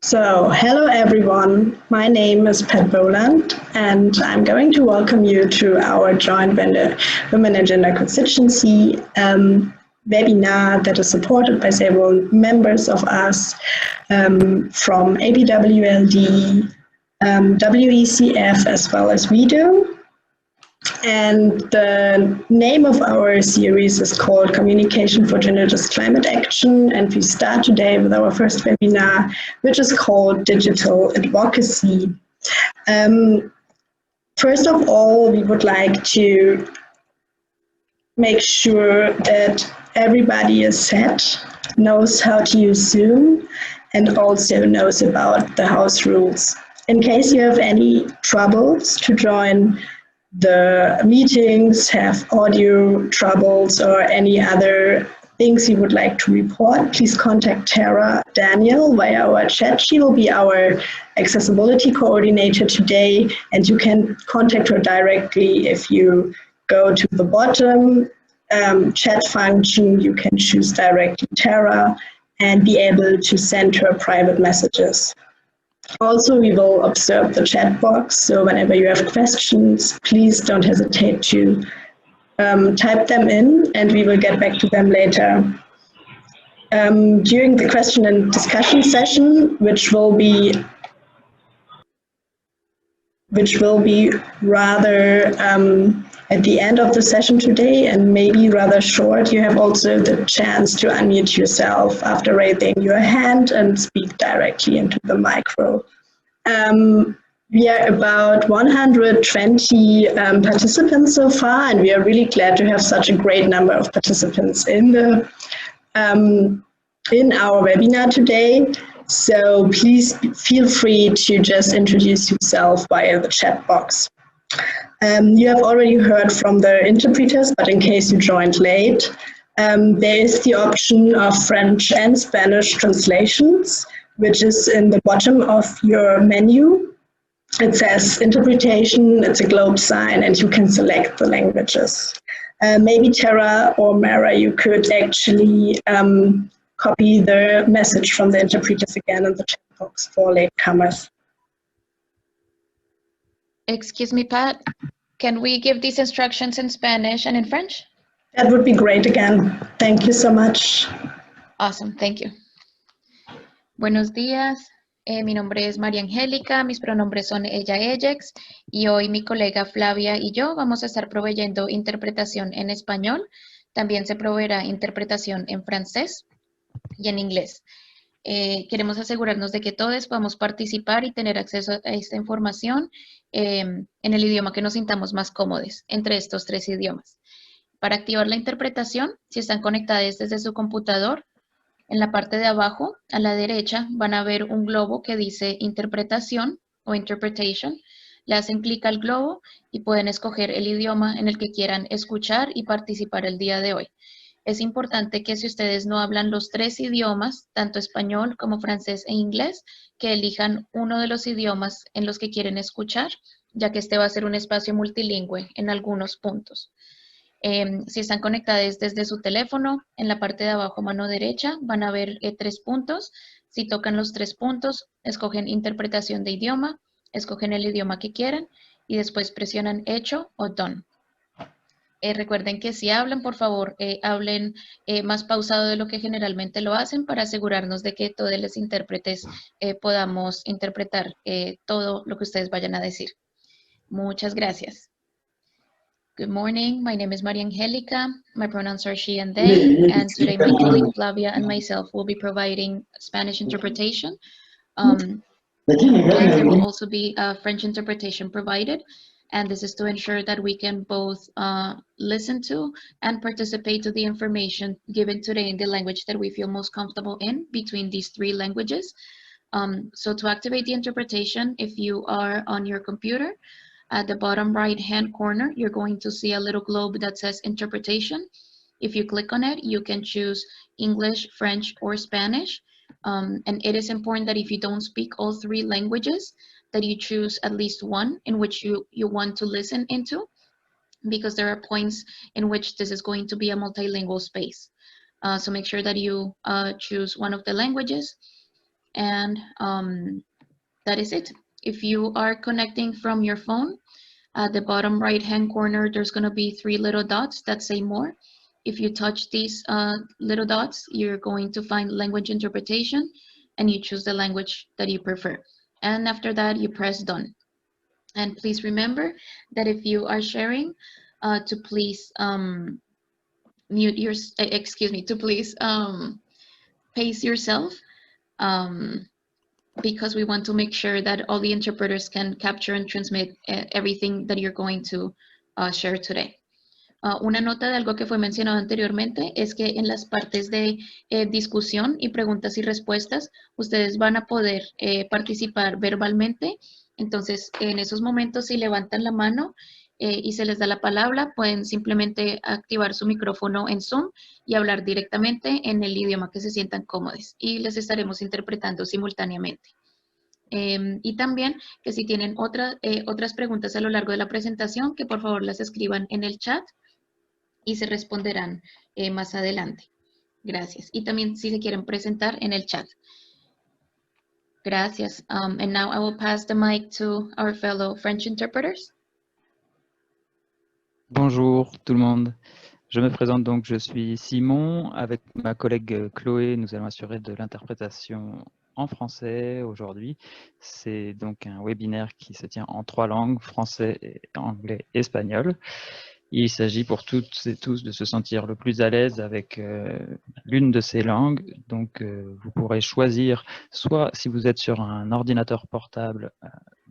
Hello everyone. My name is Pat Boland, and I'm going to welcome you to our joint Women and Gender Constituency webinar that is supported by several members of us from ABWLD, WECF, as well as WeDo. And the name of our series is called Communication for Gender-Just Climate Action, and we start today with our first webinar, which is called Digital Advocacy. First of all, we would like to make sure that everybody is set, knows how to use Zoom, and also knows about the house rules. In case you have any troubles to join the meetings, have audio troubles, or any other things you would like to report, please contact Tara Daniel via our chat. She will be our accessibility coordinator today, and you can contact her directly. If you go to the bottom chat function, you can choose directly Tara and be able to send her private messages. Also, we will observe the chat box, so whenever you have questions, please don't hesitate to type them in, and we will get back to them later. During the question and discussion session, which will be rather at the end of the session today and maybe rather short, you have also the chance to unmute yourself after raising your hand and speak directly into the micro. We are about 120 participants so far, and we are really glad to have such a great number of participants in our webinar today. So please feel free to just introduce yourself via the chat box. You have already heard from the interpreters, but in case you joined late, there is the option of French and Spanish translations, which is in the bottom of your menu. It says interpretation, it's a globe sign, and you can select the languages. Maybe Tara or Mara, you could actually copy the message from the interpreters again in the chat box for latecomers. Excuse me, Pat, can we give these instructions in Spanish and in French? That would be great again. Thank you so much. Awesome, thank you. Buenos días, mi nombre es María Angélica, mis pronombres son ella, ellex, y hoy mi colega Flavia y yo vamos a estar proveyendo interpretación en español. También se proveerá interpretación en francés y en inglés. Queremos asegurarnos de que todos podamos participar y tener acceso a esta información en el idioma que nos sintamos más cómodos entre estos tres idiomas. Para activar la interpretación, si están conectados desde su computador, en la parte de abajo, a la derecha, van a ver un globo que dice interpretación o interpretation. Le hacen clic al globo y pueden escoger el idioma en el que quieran escuchar y participar el día de hoy. Es importante que si ustedes no hablan los tres idiomas, tanto español como francés e inglés, que elijan uno de los idiomas en los que quieren escuchar, ya que este va a ser un espacio multilingüe en algunos puntos. Si están conectados desde su teléfono, en la parte de abajo mano derecha van a ver 3 puntos. Si tocan los 3 puntos, escogen interpretación de idioma, escogen el idioma que quieran y después presionan hecho o done. Recuerden que si hablan, por favor, hablen más pausado de lo que generalmente lo hacen para asegurarnos de que todos los intérpretes podamos interpretar todo lo que ustedes vayan a decir. Muchas gracias. Good morning, my name is Maria Angelica. My pronouns are she and they, and today my colleague Flavia and myself will be providing Spanish interpretation. And there will also be a French interpretation provided. And this is to ensure that we can both listen to and participate to the information given today in the language that we feel most comfortable in between these 3 languages. So to activate the interpretation, if you are on your computer, at the bottom right-hand corner, you're going to see a little globe that says interpretation. If you click on it, you can choose English, French, or Spanish. And it is important that if you don't speak all 3 languages, that you choose at least one in which you want to listen into, because there are points in which this is going to be a multilingual space. So make sure that you choose one of the languages. and that is it. If you are connecting from your phone, at the bottom right-hand corner, there's going to be 3 little dots that say more. If you touch these little dots, you're going to find language interpretation, and you choose the language that you prefer. And after that, you press done. And please remember that if you are sharing, to please mute your, to please pace yourself, because we want to make sure that all the interpreters can capture and transmit everything that you're going to share today. Una nota de algo que fue mencionado anteriormente es que en las partes de discusión y preguntas y respuestas, ustedes van a poder participar verbalmente. Entonces, en esos momentos, si levantan la mano y se les da la palabra, pueden simplemente activar su micrófono en Zoom y hablar directamente en el idioma que se sientan cómodos. Y les estaremos interpretando simultáneamente. Y también que si tienen otras preguntas a lo largo de la presentación, que por favor las escriban en el chat y se responderán más adelante. Gracias. Y también si se quieren presentar en el chat. Gracias. And now I will pass the mic to our fellow French interpreters. Bonjour tout le monde. Je me présente donc, je suis Simon. Avec ma collègue Chloé, nous allons assurer de l'interprétation en français aujourd'hui. C'est donc un webinaire qui se tient en 3 langues, français, anglais, espagnol. Il s'agit pour toutes et tous de se sentir le plus à l'aise avec l'une de ces langues. Donc, vous pourrez choisir, soit si vous êtes sur un ordinateur portable,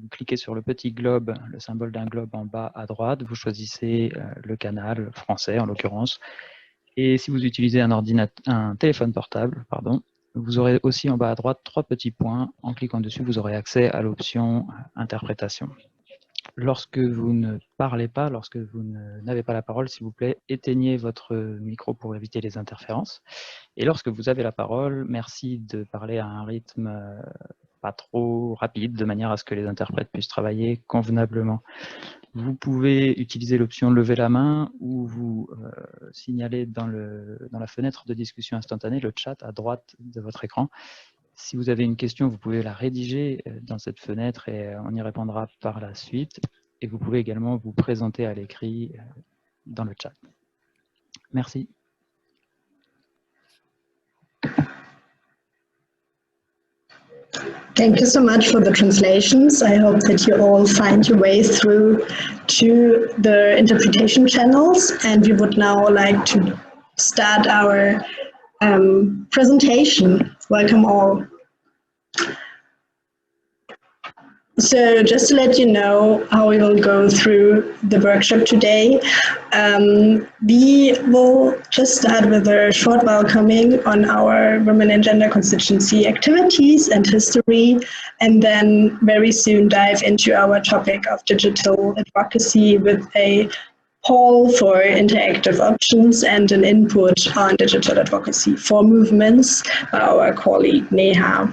vous cliquez sur le petit globe, le symbole d'un globe en bas à droite, vous choisissez le canal français en l'occurrence. Et si vous utilisez un téléphone portable, pardon, vous aurez aussi en bas à droite 3 petits points. En cliquant dessus, vous aurez accès à l'option interprétation. Lorsque vous ne parlez pas, lorsque vous n'avez pas la parole, s'il vous plaît, éteignez votre micro pour éviter les interférences. Et lorsque vous avez la parole, merci de parler à un rythme pas trop rapide, de manière à ce que les interprètes puissent travailler convenablement. Vous pouvez utiliser l'option lever la main ou vous signaler dans la fenêtre de discussion instantanée, le chat à droite de votre écran. Si vous avez une question, vous pouvez la rédiger dans cette fenêtre et on y répondra par la suite. Et vous pouvez également vous présenter à l'écrit dans le chat. Merci. Thank you so much for the translations. I hope that you all find your way through to the interpretation channels. And we would now like to start our presentation. Welcome all. So just to let you know how we will go through the workshop today, we will just start with a short welcoming on our Women and Gender Constituency activities and history, and then very soon dive into our topic of digital advocacy with a poll for interactive options and an input on digital advocacy for movements by our colleague Neha.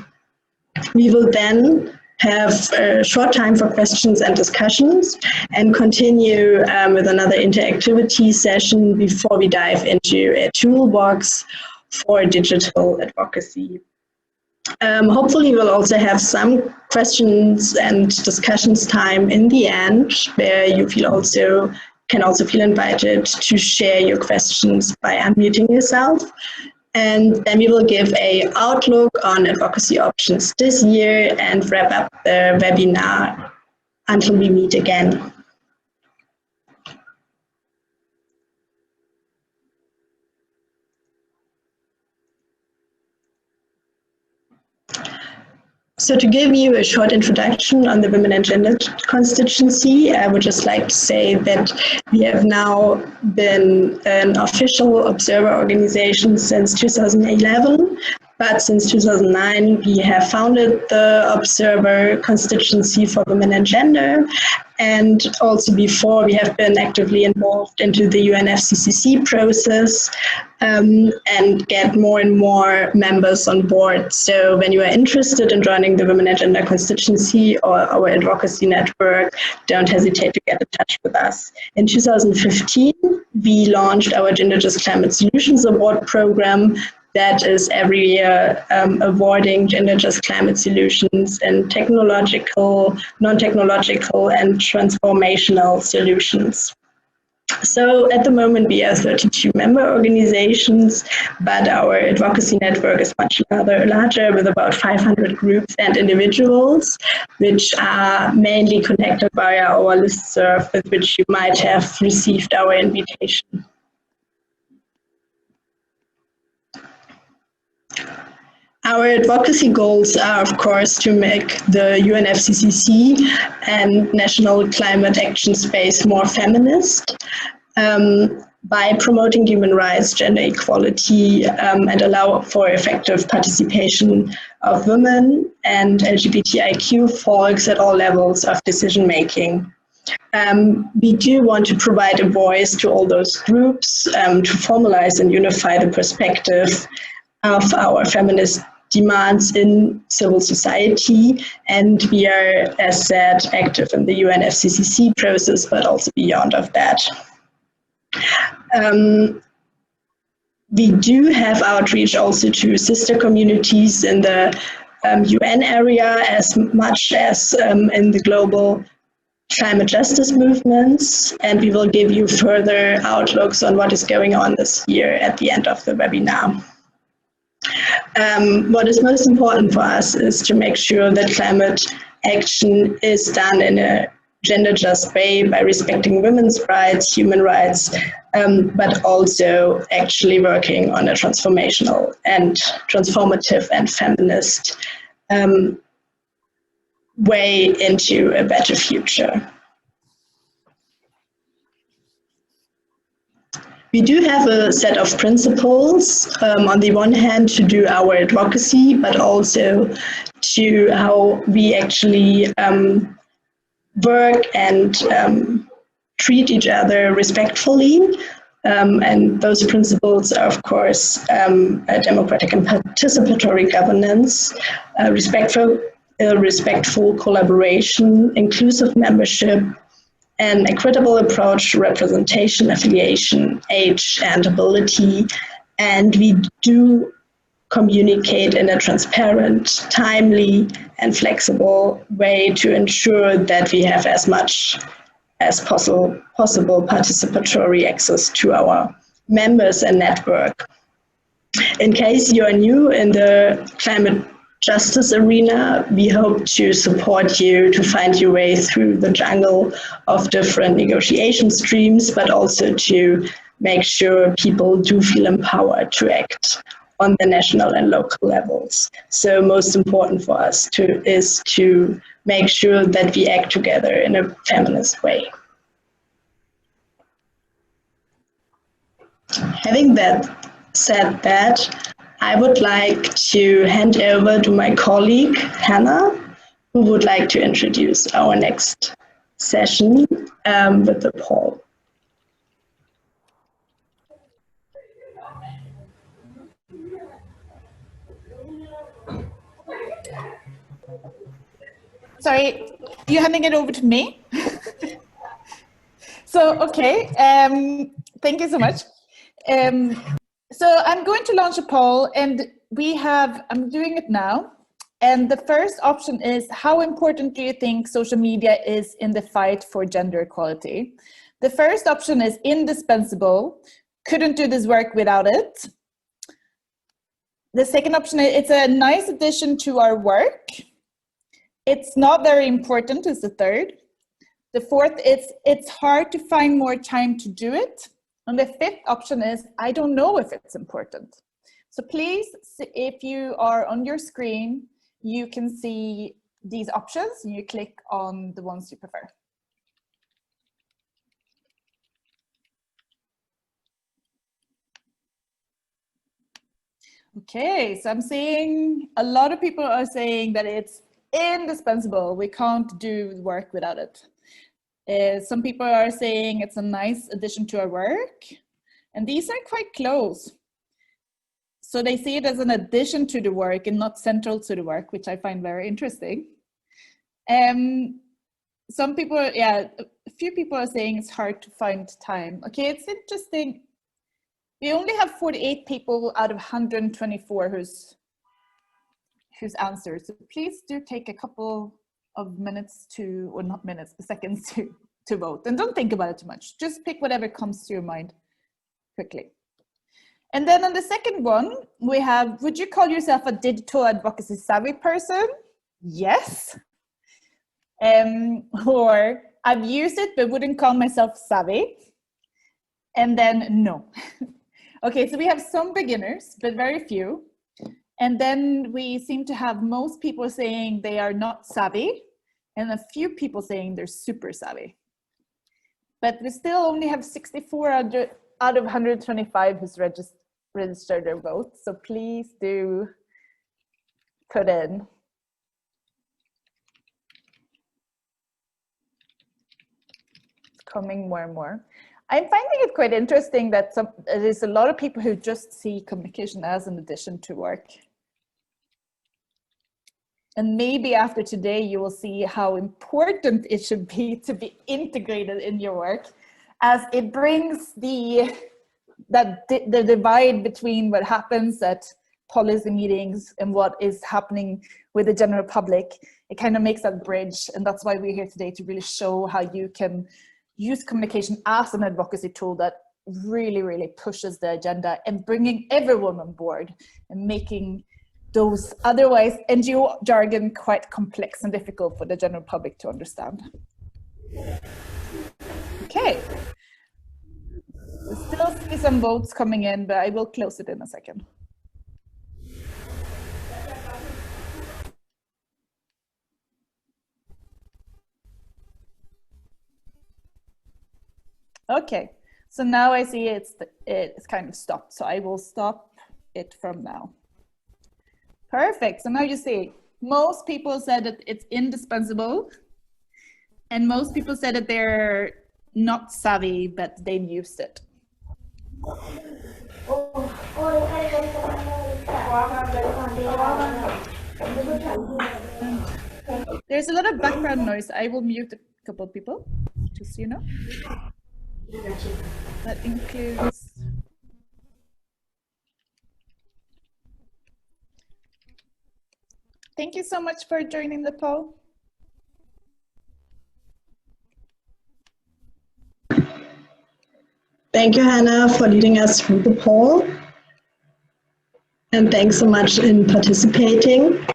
We will then have a short time for questions and discussions and continue with another interactivity session before we dive into a toolbox for digital advocacy. Hopefully we'll also have some questions and discussions time in the end where you can also feel invited to share your questions by unmuting yourself. And then we will give an outlook on advocacy options this year and wrap up the webinar until we meet again. So to give you a short introduction on the Women and Gender Constituency, I would just like to say that we have now been an official observer organization since 2011, but since 2009 we have founded the Observer Constituency for Women and Gender, and also before we have been actively involved into the UNFCCC process and get more and more members on board. So when you are interested in joining the Women and Gender Constituency or our advocacy network, don't hesitate to get in touch with us. In 2015, we launched our Gender Just Climate Solutions Award program that is every year awarding gender just climate solutions and technological, non-technological and transformational solutions. So at the moment we are 32 member organizations, but our advocacy network is much larger with about 500 groups and individuals, which are mainly connected via our listserv, with which you might have received our invitation. Our advocacy goals are, of course, to make the UNFCCC and National Climate Action Space more feminist by promoting human rights, gender equality, and allow for effective participation of women and LGBTIQ folks at all levels of decision making. We do want to provide a voice to all those groups to formalize and unify the perspective of our feminist demands in civil society, and we are, as said, active in the UNFCCC process, but also beyond of that. We do have outreach also to sister communities in the UN area, as much as in the global climate justice movements, and we will give you further outlooks on what is going on this year at the end of the webinar. What is most important for us is to make sure that climate action is done in a gender just way by respecting women's rights, human rights, but also actually working on a transformative and feminist way into a better future. We do have a set of principles, on the one hand to do our advocacy, but also to how we actually work and treat each other respectfully. And those principles are, of course, democratic and participatory governance, respectful collaboration, inclusive membership, an equitable approach to representation, affiliation, age, and ability. And we do communicate in a transparent, timely, and flexible way to ensure that we have as much as possible participatory access to our members and network. In case you are new in the climate justice arena, we hope to support you to find your way through the jungle of different negotiation streams, but also to make sure people do feel empowered to act on the national and local levels. So most important for us is to make sure that we act together in a feminist way. Having said that, I would like to hand over to my colleague, Hanna, who would like to introduce our next session with the poll. Sorry, you're handing it over to me? So, okay, thank you so much. So I'm going to launch a poll, and I'm doing it now. And the first option is, how important do you think social media is in the fight for gender equality? The first option is indispensable, couldn't do this work without it. The second option is, it's a nice addition to our work. It's not very important is the third. The fourth is, it's hard to find more time to do it. And the fifth option is, I don't know if it's important. So please, if you are on your screen, you can see these options. You click on the ones you prefer. Okay, so I'm seeing a lot of people are saying that it's indispensable. We can't do work without it. Some people are saying it's a nice addition to our work, and these are quite close. So they see it as an addition to the work and not central to the work, which I find very interesting. Some people, a few people are saying it's hard to find time. Okay, it's interesting. We only have 48 people out of 124 who's answered. So please do take a couple of minutes to, or not minutes, but seconds to vote. And don't think about it too much. Just pick whatever comes to your mind quickly. And then on the second one, we have, would you call yourself a digital advocacy savvy person? Yes. Or I've used it, but wouldn't call myself savvy. And then no. Okay, so we have some beginners, but very few. And then we seem to have most people saying they are not savvy, and a few people saying they're super savvy. But we still only have 64 out of 125 who's registered their vote. So please do put in. It's coming more and more. I'm finding it quite interesting that there's a lot of people who just see communication as an addition to work. And maybe after today, you will see how important it should be to be integrated in your work, as it brings the divide between what happens at policy meetings and what is happening with the general public. It kind of makes that bridge. And that's why we're here today, to really show how you can use communication as an advocacy tool that really, really pushes the agenda and bringing everyone on board and making those otherwise NGO jargon quite complex and difficult for the general public to understand. Okay. We still see some votes coming in, but I will close it in a second. Okay, so now I see it's kind of stopped, so I will stop it from now. Perfect, so now you see, most people said that it's indispensable, and most people said that they're not savvy, but they've used it. There's a lot of background noise. I will mute a couple of people, just so you know. That includes... Thank you so much for joining the poll. Thank you, Hanna, for leading us through the poll. And thanks so much in participating.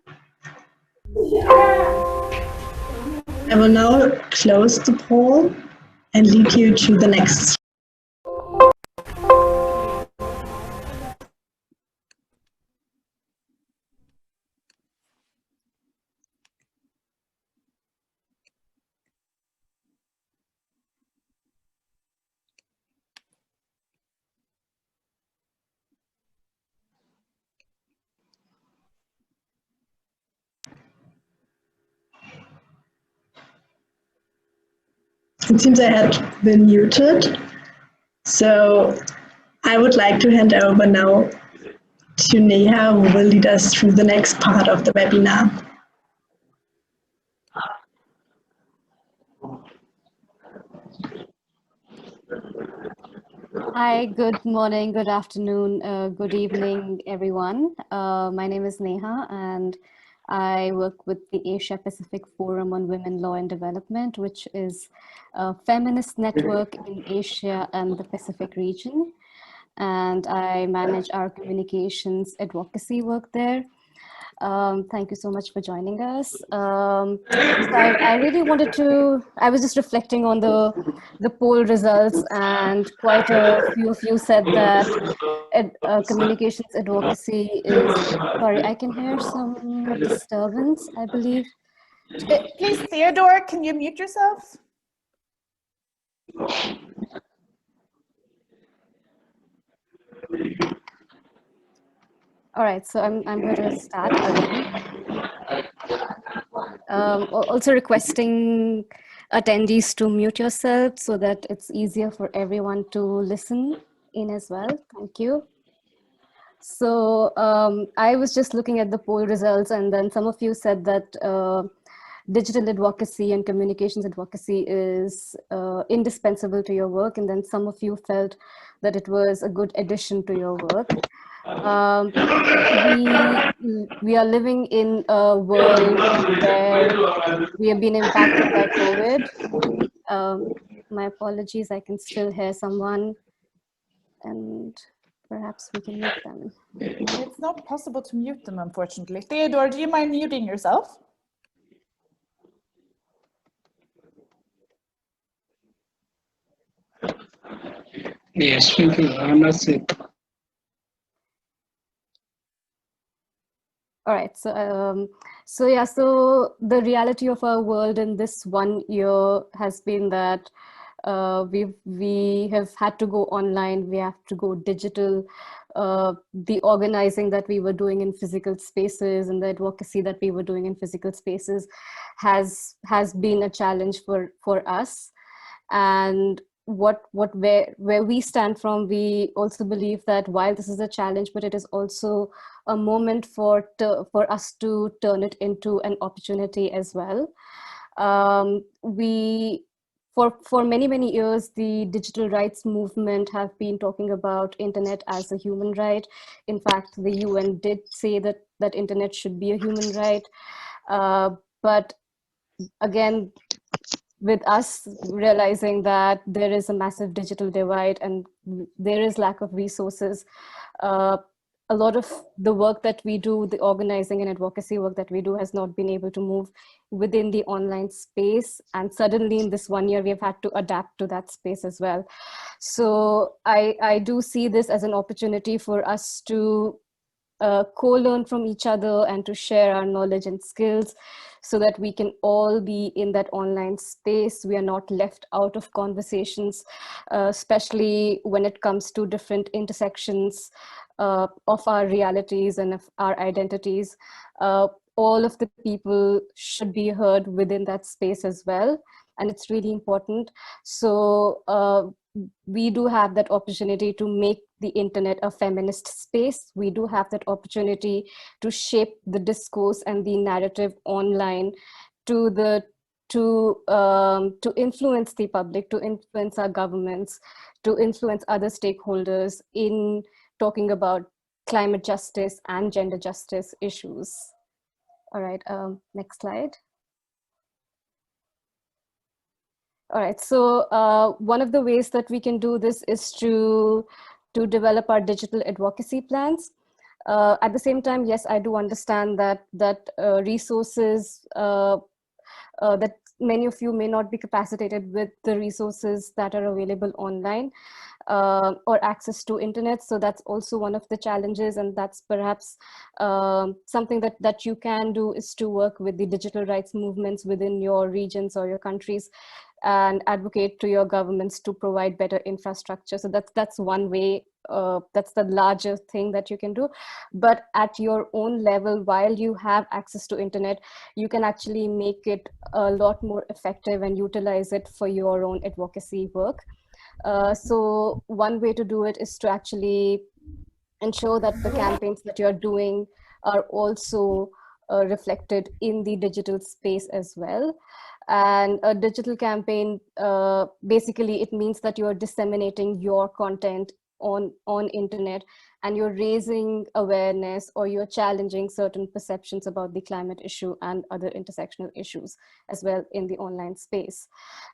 I will now close the poll and lead you to the next. It seems I had been muted, so I would like to hand over now to Neha, who will lead us through the next part of the webinar. Hi, good morning, good afternoon, good evening, everyone. My name is Neha, and I work with the Asia Pacific Forum on Women, Law and Development, which is a feminist network in Asia and the Pacific region. And I manage our communications advocacy work there. Thank you so much for joining us. So I really wanted to, I was just reflecting on the poll results, and quite a few of you said that communications advocacy is, sorry, I can hear some disturbance, I believe. Please, Theodore, can you mute yourself? All right, so I'm going to start again. Also requesting attendees to mute yourself so that it's easier for everyone to listen in as well. Thank you. So I was just looking at the poll results, and then some of you said that digital advocacy and communications advocacy is indispensable to your work, and then some of you felt that it was a good addition to your work. We are living in a world where we have been impacted by COVID. My apologies, I can still hear someone, and perhaps we can mute them. It's not possible to mute them, unfortunately. Theodore, do you mind muting yourself? Yes, thank you. That's it. All right, so the reality of our world in this 1 year has been that we have had to go online, we have to go digital. The organizing that we were doing in physical spaces and the advocacy that we were doing in physical spaces has been a challenge for us. And where we stand from, we also believe that while this is a challenge, but it is also a moment for us to turn it into an opportunity as well. For many years, the digital rights movement have been talking about internet as a human right. In fact, the UN did say that internet should be a human right. But again, with us realizing that there is a massive digital divide and there is lack of resources, a lot of the work that we do, the organizing and advocacy work that we do, has not been able to move within the online space. And suddenly in this 1 year, we have had to adapt to that space as well. So I do see this as an opportunity for us to co-learn from each other and to share our knowledge and skills so that we can all be in that online space. We are not left out of conversations, especially when it comes to different intersections of our realities and of our identities. All of the people should be heard within that space as well. And it's really important. So we do have that opportunity to make the internet a feminist space. We do have that opportunity to shape the discourse and the narrative online to influence the public, to influence our governments, to influence other stakeholders in talking about climate justice and gender justice issues. All right, next slide. All right, so one of the ways that we can do this is to develop our digital advocacy plans. At the same time, yes, I do understand that resources, that many of you may not be capacitated with the resources that are available online or access to internet. So that's also one of the challenges, and that's perhaps something that you can do, is to work with the digital rights movements within your regions or your countries and advocate to your governments to provide better infrastructure. So that's one way, that's the larger thing that you can do. But at your own level, while you have access to internet, you can actually make it a lot more effective and utilize it for your own advocacy work. So one way to do it is to actually ensure that the campaigns that you're doing are also reflected in the digital space as well. And a digital campaign, basically it means that you're disseminating your content on internet, and you're raising awareness, or you're challenging certain perceptions about the climate issue and other intersectional issues as well in the online space.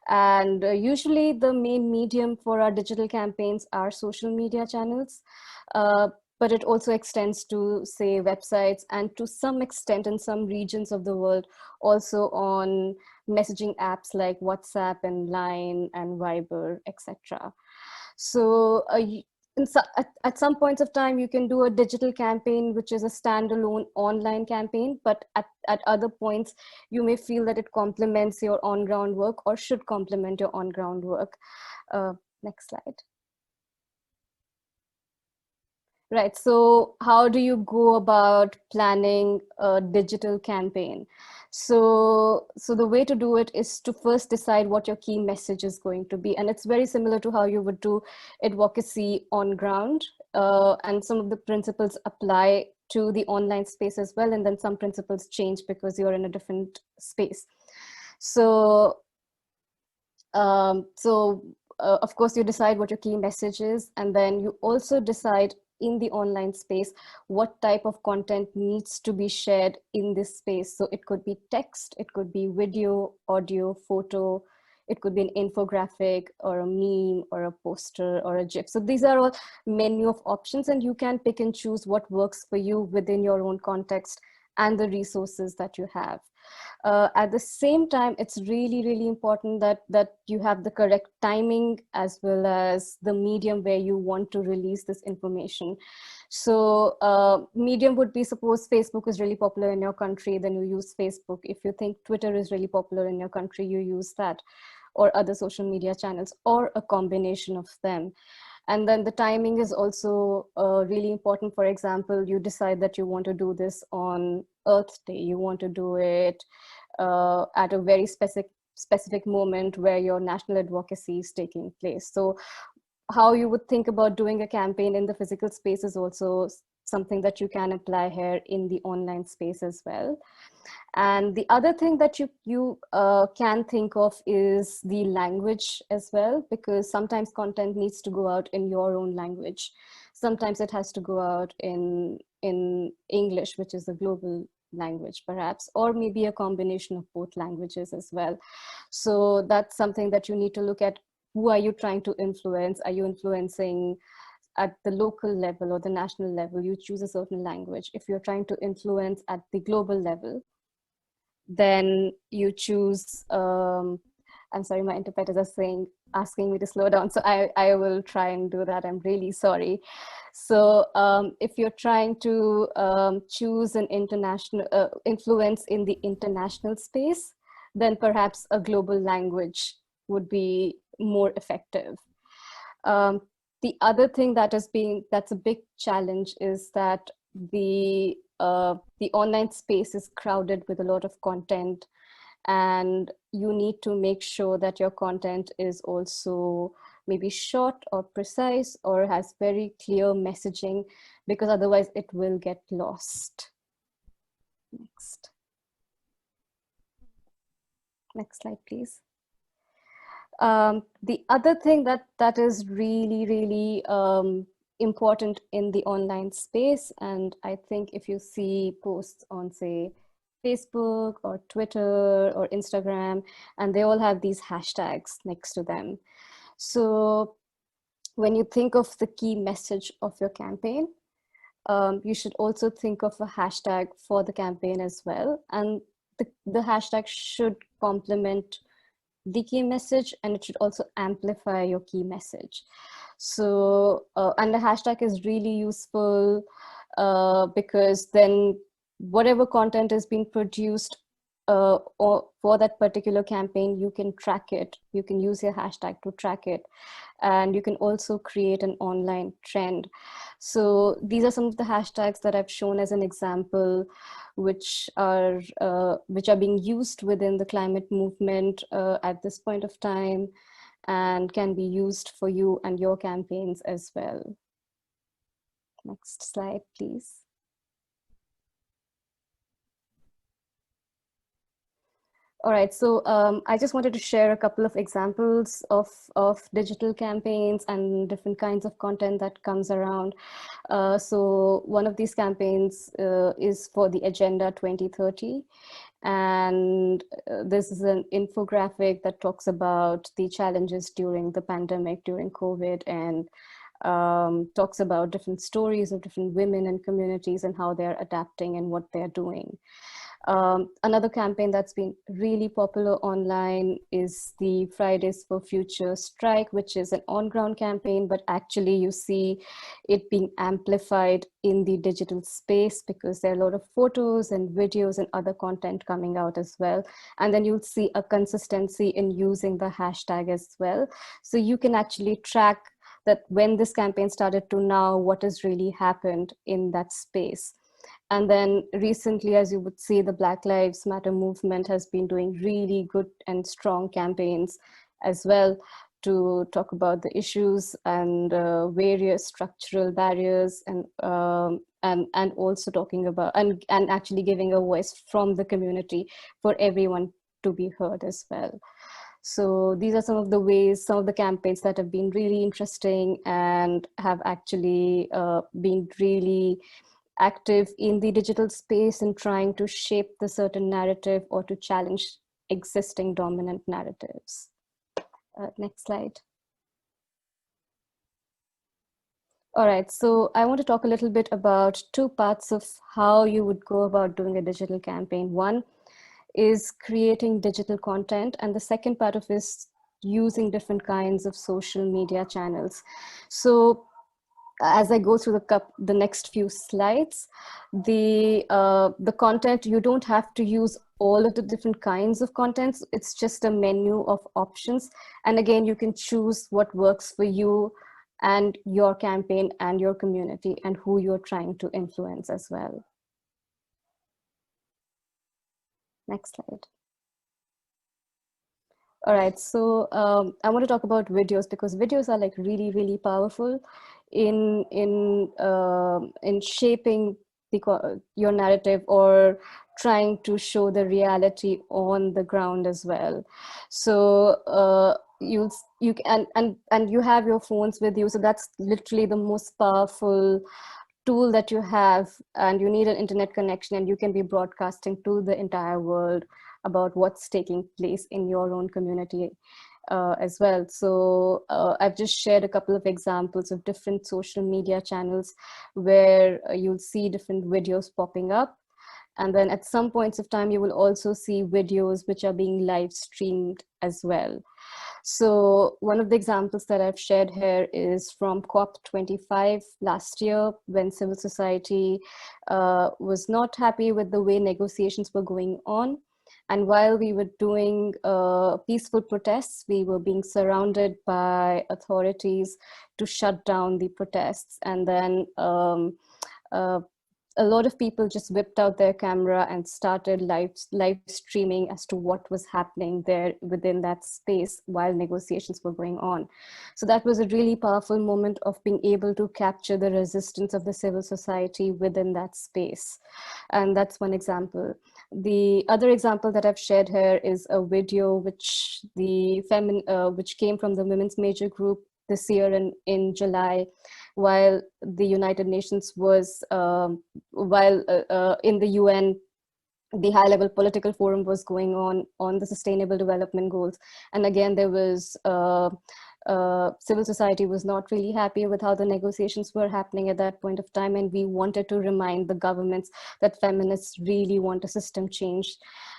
And usually the main medium for our digital campaigns are social media channels, but it also extends to, say, websites, and to some extent in some regions of the world also on messaging apps like WhatsApp and Line and Viber, etc. So at some points of time, you can do a digital campaign, which is a standalone online campaign, but at other points, you may feel that it complements your on-ground work or should complement your on-ground work. Next slide. Right, so how do you go about planning a digital campaign? So the way to do it is to first decide what your key message is going to be. And it's very similar to how you would do advocacy on ground. And some of the principles apply to the online space as well. And then some principles change because you're in a different space. So, of course, you decide what your key message is, and then you also decide in the online space what type of content needs to be shared in this space. So it could be text, it could be video, audio, photo, it could be an infographic or a meme or a poster or a GIF. So these are all menu of options, and you can pick and choose what works for you within your own context and the resources that you have. At the same time, it's really, really important that you have the correct timing as well as the medium where you want to release this information. So medium would be, suppose Facebook is really popular in your country, then you use Facebook. If you think Twitter is really popular in your country, you use that, or other social media channels, or a combination of them. And then the timing is also really important. For example, you decide that you want to do this on Earth Day. You want to do it at a very specific moment where your national advocacy is taking place. So how you would think about doing a campaign in the physical space is also something that you can apply here in the online space as well. And the other thing that you can think of is the language as well, because sometimes content needs to go out in your own language. Sometimes it has to go out in English, which is a global language perhaps, or maybe a combination of both languages as well. So that's something that you need to look at. Who are you trying to influence? Are you influencing at the local level or the national level? You choose a certain language. If you're trying to influence at the global level, then you choose, I'm sorry, my interpreters are asking me to slow down. So I will try and do that. I'm really sorry. So if you're trying to choose an international influence in the international space, then perhaps a global language would be more effective. The other thing that's a big challenge is that the online space is crowded with a lot of content, and you need to make sure that your content is also maybe short or precise or has very clear messaging, because otherwise it will get lost. Next slide, please. The other thing that is really, really important in the online space, and I think if you see posts on, say, Facebook or Twitter or Instagram, and they all have these hashtags next to them. So when you think of the key message of your campaign, you should also think of a hashtag for the campaign as well. And the hashtag should complement the key message, and it should also amplify your key message. So, and the hashtag is really useful because then whatever content is being produced or for that particular campaign, you can track it. You can use your hashtag to track it. And you can also create an online trend. So these are some of the hashtags that I've shown as an example, which are being used within the climate movement at this point of time, and can be used for you and your campaigns as well. Next slide, please. All right, so I just wanted to share a couple of examples of digital campaigns and different kinds of content that comes around. So one of these campaigns is for the Agenda 2030. And this is an infographic that talks about the challenges during the pandemic, during COVID, and talks about different stories of different women and communities and how they're adapting and what they're doing. Another campaign that's been really popular online is the Fridays for Future strike, which is an on-ground campaign, but actually you see it being amplified in the digital space because there are a lot of photos and videos and other content coming out as well. And then you'll see a consistency in using the hashtag as well. So you can actually track that when this campaign started to now, what has really happened in that space. And then recently, as you would see, the Black Lives Matter movement has been doing really good and strong campaigns as well to talk about the issues and various structural barriers, and also talking about and actually giving a voice from the community for everyone to be heard as well. So these are some of the ways, some of the campaigns that have been really interesting and have actually been really active in the digital space in trying to shape the certain narrative or to challenge existing dominant narratives. Next slide. All right, so I want to talk a little bit about two parts of how you would go about doing a digital campaign. One is creating digital content, and the second part of is using different kinds of social media channels. So as I go through the next few slides, the content, you don't have to use all of the different kinds of contents. It's just a menu of options. And again, you can choose what works for you and your campaign and your community and who you're trying to influence as well. Next slide. All right, so I want to talk about videos because videos are like really, really powerful in shaping your narrative or trying to show the reality on the ground as well. So you have your phones with you, so that's literally the most powerful tool that you have, and you need an internet connection, and you can be broadcasting to the entire world about what's taking place in your own community as well. So I've just shared a couple of examples of different social media channels where you'll see different videos popping up. And then at some points of time, you will also see videos which are being live streamed as well. So one of the examples that I've shared here is from COP25 last year, when civil society was not happy with the way negotiations were going on. And while we were doing peaceful protests, we were being surrounded by authorities to shut down the protests. And then a lot of people just whipped out their camera and started live streaming as to what was happening there within that space while negotiations were going on. So that was a really powerful moment of being able to capture the resistance of the civil society within that space. And that's one example. The other example that I've shared here is a video which came from the Women's Major Group this year in July, while the United Nations was, in the UN, the high-level political forum was going on the Sustainable Development Goals. And again, there was, civil society was not really happy with how the negotiations were happening at that point of time. And we wanted to remind the governments that feminists really want a system change.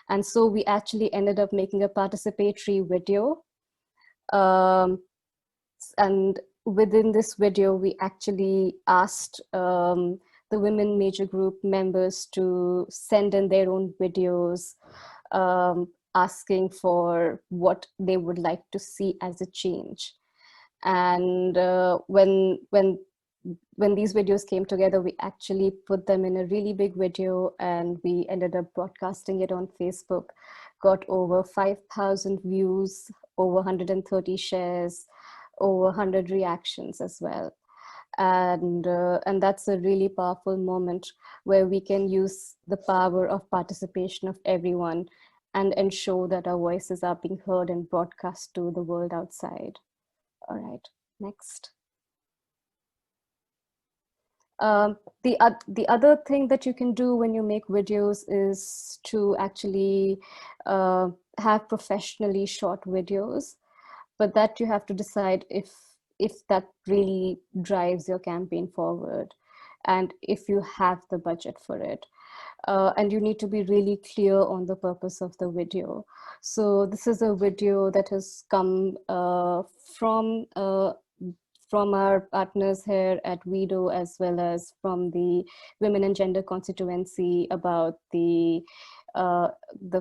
And so we actually ended up making a participatory video. And within this video, we actually asked the Women Major Group members to send in their own videos, asking for what they would like to see as a change. And when these videos came together, we actually put them in a really big video, and we ended up broadcasting it on Facebook, got over 5,000 views, over 130 shares, over 100 reactions as well. And that's a really powerful moment where we can use the power of participation of everyone and ensure that our voices are being heard and broadcast to the world outside. All right, next. The other thing that you can do when you make videos is to actually have professionally shot videos, but that you have to decide if that really drives your campaign forward and if you have the budget for it. And you need to be really clear on the purpose of the video. So this is a video that has come from our partners here at WIDO, as well as from the Women and Gender Constituency, about the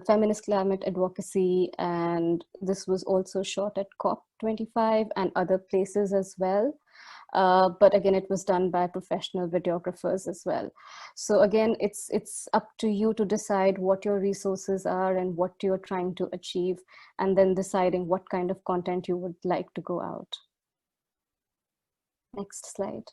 feminist climate advocacy. And this was also shot at COP25 and other places as well. But again, it was done by professional videographers as well. So again, it's up to you to decide what your resources are and what you're trying to achieve, and then deciding what kind of content you would like to go out. Next slide.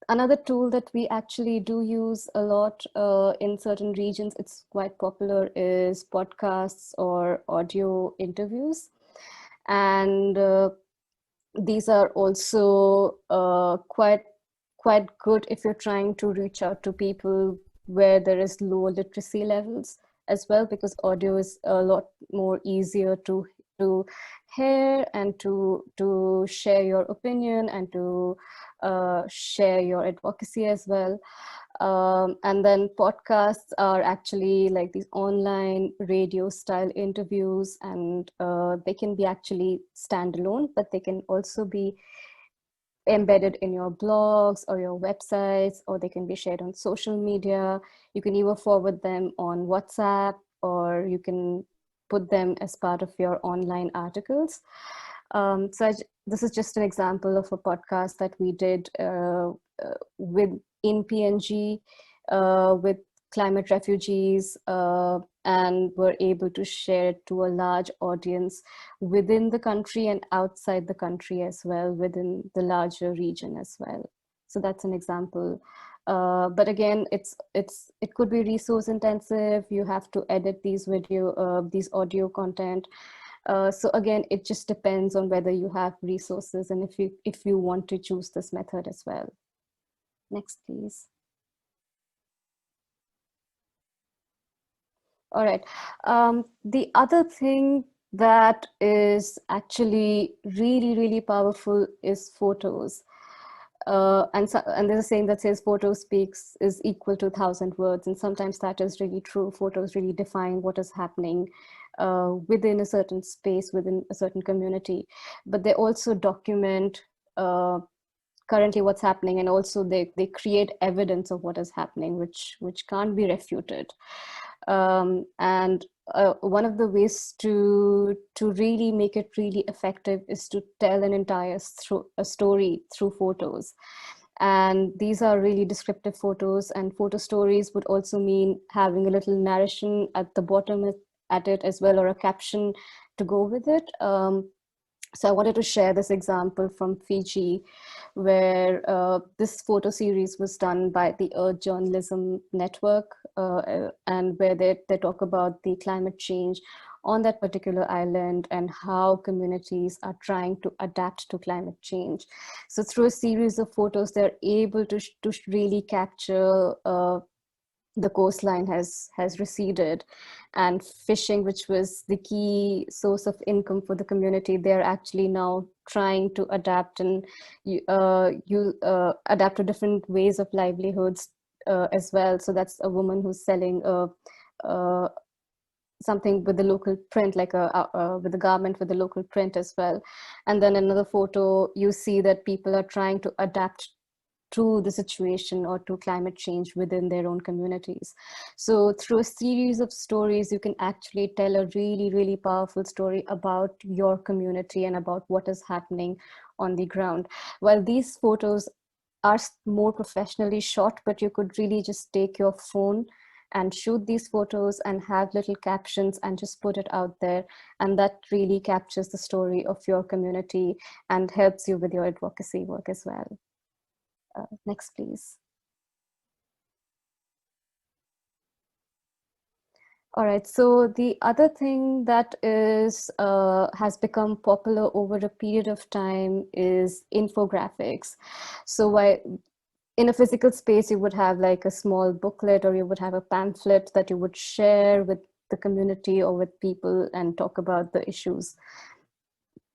Another tool that we actually do use a lot in certain regions, it's quite popular, is podcasts or audio interviews. And these are also quite good if you're trying to reach out to people where there is low literacy levels as well, because audio is a lot more easier to hear and to share your opinion and to share your advocacy as well. And then podcasts are actually like these online radio style interviews, and they can be actually standalone, but they can also be embedded in your blogs or your websites, or they can be shared on social media. You can either forward them on WhatsApp, or you can put them as part of your online articles. This is just an example of a podcast that we did in PNG with climate refugees, and were able to share it to a large audience within the country and outside the country as well, within the larger region as well. So that's an example. But again, it could be resource intensive. You have to edit these audio content. So again, it just depends on whether you have resources and if you want to choose this method as well. Next, please. All right. The other thing that is actually really, really powerful is photos. And there's a saying that says photo speaks is equal to 1,000 words. And sometimes that is really true. Photos really define what is happening within a certain space, within a certain community. But they also document currently what's happening, and also they create evidence of what is happening, which can't be refuted. And one of the ways to really make it really effective is to tell an entire story through photos. And these are really descriptive photos, and photo stories would also mean having a little narration at the bottom at it as well, or a caption to go with it. So I wanted to share this example from Fiji, where this photo series was done by the Earth Journalism Network, and where they talk about the climate change on that particular island and how communities are trying to adapt to climate change. So through a series of photos, they're able to really capture the coastline has receded, and fishing, which was the key source of income for the community, they're actually now trying to adapt and adapt to different ways of livelihoods as well. So that's a woman who's selling something with the local print, like with a garment with the local print as well. And then another photo, you see that people are trying to adapt to the situation or to climate change within their own communities. So through a series of stories, you can actually tell a really, really powerful story about your community and about what is happening on the ground. While these photos are more professionally shot, but you could really just take your phone and shoot these photos and have little captions and just put it out there. And that really captures the story of your community and helps you with your advocacy work as well. Next, please. All right, so the other thing that has become popular over a period of time is infographics. So in a physical space, you would have like a small booklet, or you would have a pamphlet that you would share with the community or with people and talk about the issues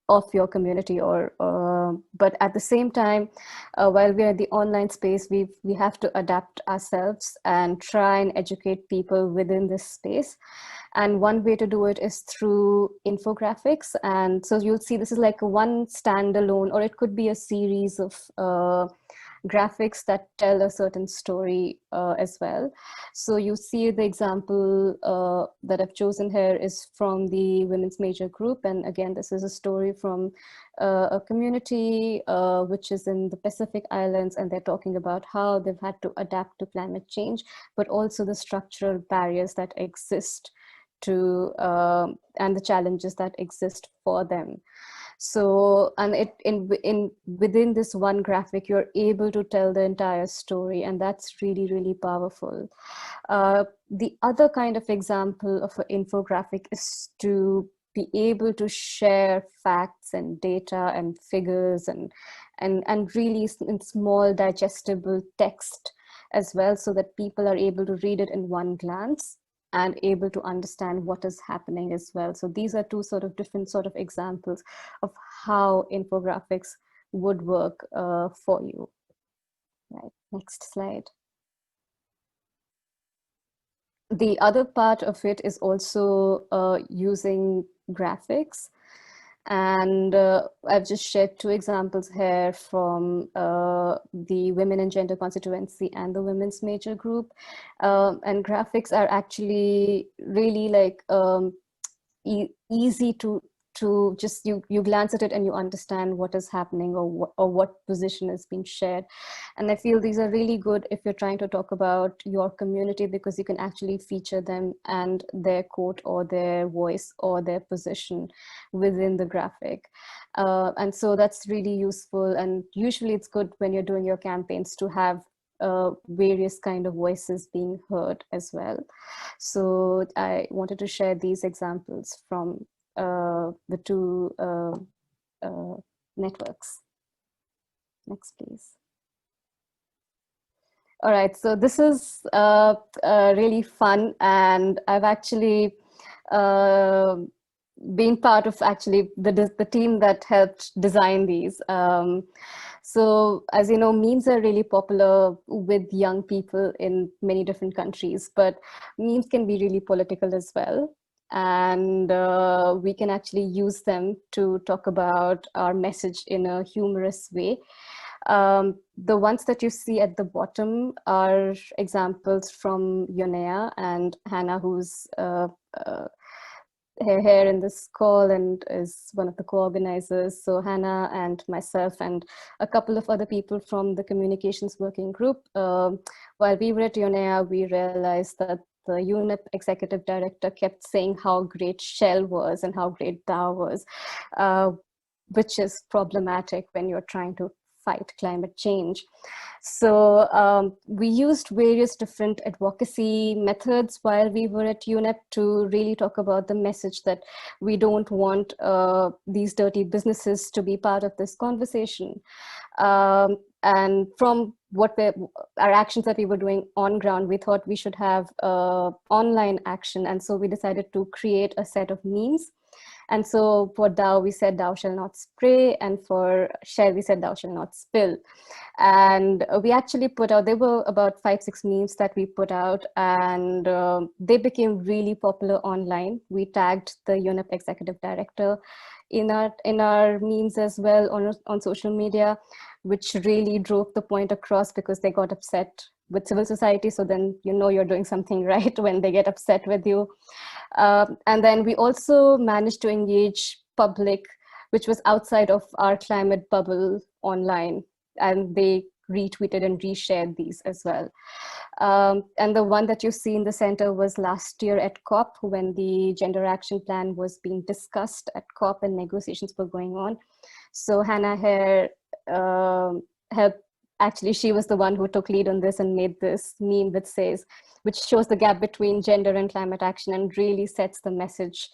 of your community, but at the same time, while we're in the online space, we have to adapt ourselves and try and educate people within this space. And one way to do it is through infographics. And so you'll see this is like one standalone, or it could be a series of graphics that tell a certain story as well. So you see the example that I've chosen here is from the Women's Major Group. And again, this is a story from a community which is in the Pacific Islands, and they're talking about how they've had to adapt to climate change, but also the structural barriers that exist and the challenges that exist for them. So, and within this one graphic, you're able to tell the entire story, and that's really, really powerful. The other kind of example of an infographic is to be able to share facts and data and figures and really in small digestible text as well, so that people are able to read it in one glance and able to understand what is happening as well. So these are two sort of different sort of examples of how infographics would work for you. Right, next slide. The other part of it is also using graphics. And I've just shared two examples here from the Women and Gender Constituency and the Women's Major Group. And graphics are actually really like easy to just, you glance at it and you understand what is happening or what position is being shared. And I feel these are really good if you're trying to talk about your community, because you can actually feature them and their quote or their voice or their position within the graphic. And so that's really useful. And usually it's good when you're doing your campaigns to have various kind of voices being heard as well. So I wanted to share these examples from the two networks. Next, please. All right, so this is really fun, and I've actually been part of actually the team that helped design these. So as you know, memes are really popular with young people in many different countries, but memes can be really political as well. And we can actually use them to talk about our message in a humorous way. The ones that you see at the bottom are examples from Yonea and Hanna, who's here in this call and is one of the co-organizers. So Hanna and myself and a couple of other people from the communications working group. While we were at Yonea, we realized that the UNEP executive director kept saying how great Shell was and how great Dow was, which is problematic when you're trying to fight climate change. So we used various different advocacy methods while we were at UNEP to really talk about the message that we don't want these dirty businesses to be part of this conversation. And from our actions that we were doing on ground, we thought we should have online action. And so we decided to create a set of memes. And so for Dow, we said, "Thou shall not spray." And for Shell, we said, "Thou shall not spill." And we actually put out, there were about 5-6 memes that we put out, and they became really popular online. We tagged the UNEP executive director in our memes as well on social media, which really drove the point across, because they got upset with civil society. So then you know you're doing something right when they get upset with you. And then we also managed to engage public, which was outside of our climate bubble online, and they retweeted and reshared these as well. And the one that you see in the center was last year at COP, when the gender action plan was being discussed at COP and negotiations were going on. So Hanna here helped. Actually, she was the one who took lead on this and made this meme which shows the gap between gender and climate action and really sets the message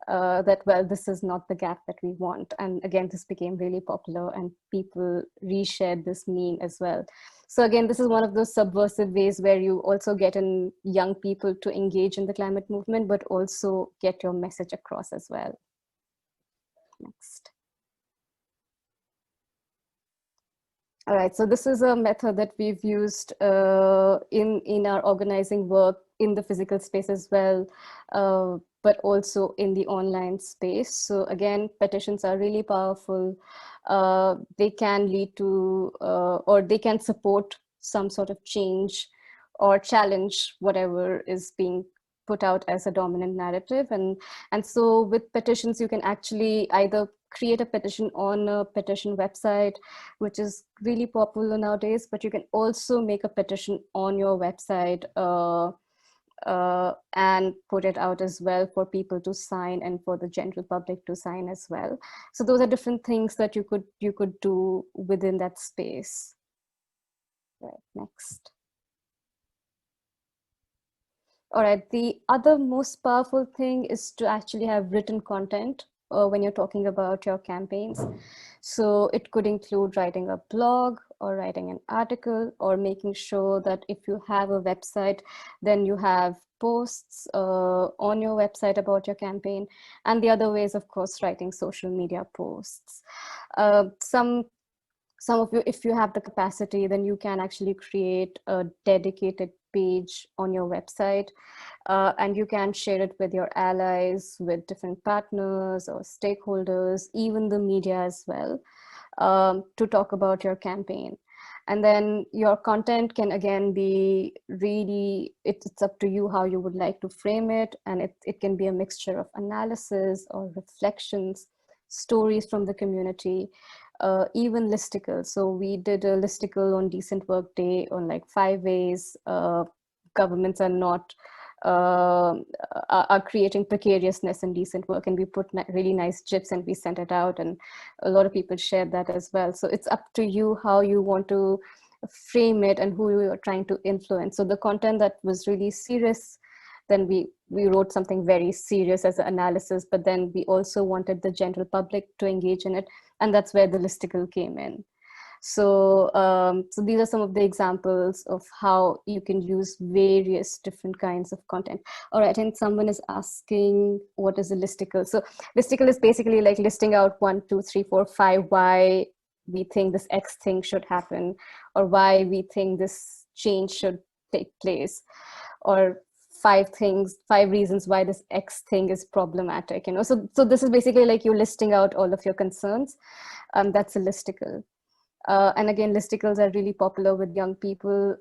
that, well, this is not the gap that we want. And again, this became really popular and people reshared this meme as well. So again, this is one of those subversive ways where you also get in young people to engage in the climate movement, but also get your message across as well. Next. All right, so this is a method that we've used in our organizing work in the physical space as well, but also in the online space. So again, petitions are really powerful. They can lead to, or they can support some sort of change or challenge whatever is being put out as a dominant narrative. And so with petitions, you can actually either create a petition on a petition website, which is really popular nowadays, but you can also make a petition on your website and put it out as well for people to sign and for the general public to sign as well. So those are different things that you could do within that space. Right, next. All right, the other most powerful thing is to actually have written content when you're talking about your campaigns. So it could include writing a blog or writing an article, or making sure that if you have a website, then you have posts on your website about your campaign. And the other way is, of course, writing social media posts. Some of you, if you have the capacity, then you can actually create a dedicated page on your website, and you can share it with your allies, with different partners or stakeholders, even the media as well, to talk about your campaign. And then your content can again be really, it's up to you how you would like to frame it. And it can be a mixture of analysis or reflections, stories from the community, even listicles. So we did a listicle on Decent Work Day on like 5 ways governments are not are creating precariousness in decent work, and we put really nice GIFs and we sent it out, and a lot of people shared that as well. So it's up to you how you want to frame it and who you are trying to influence. So the content that was really serious, then we wrote something very serious as an analysis, but then we also wanted the general public to engage in it, and that's where the listicle came in. So, so these are some of the examples of how you can use various different kinds of content. All right, and someone is asking, what is a listicle? So listicle is basically like listing out 1, 2, 3, 4, 5 why we think this X thing should happen, or why we think this change should take place, or 5 reasons why this X thing is problematic. You know, so this is basically like you listing out all of your concerns. That's a listicle. And again, listicles are really popular with young people.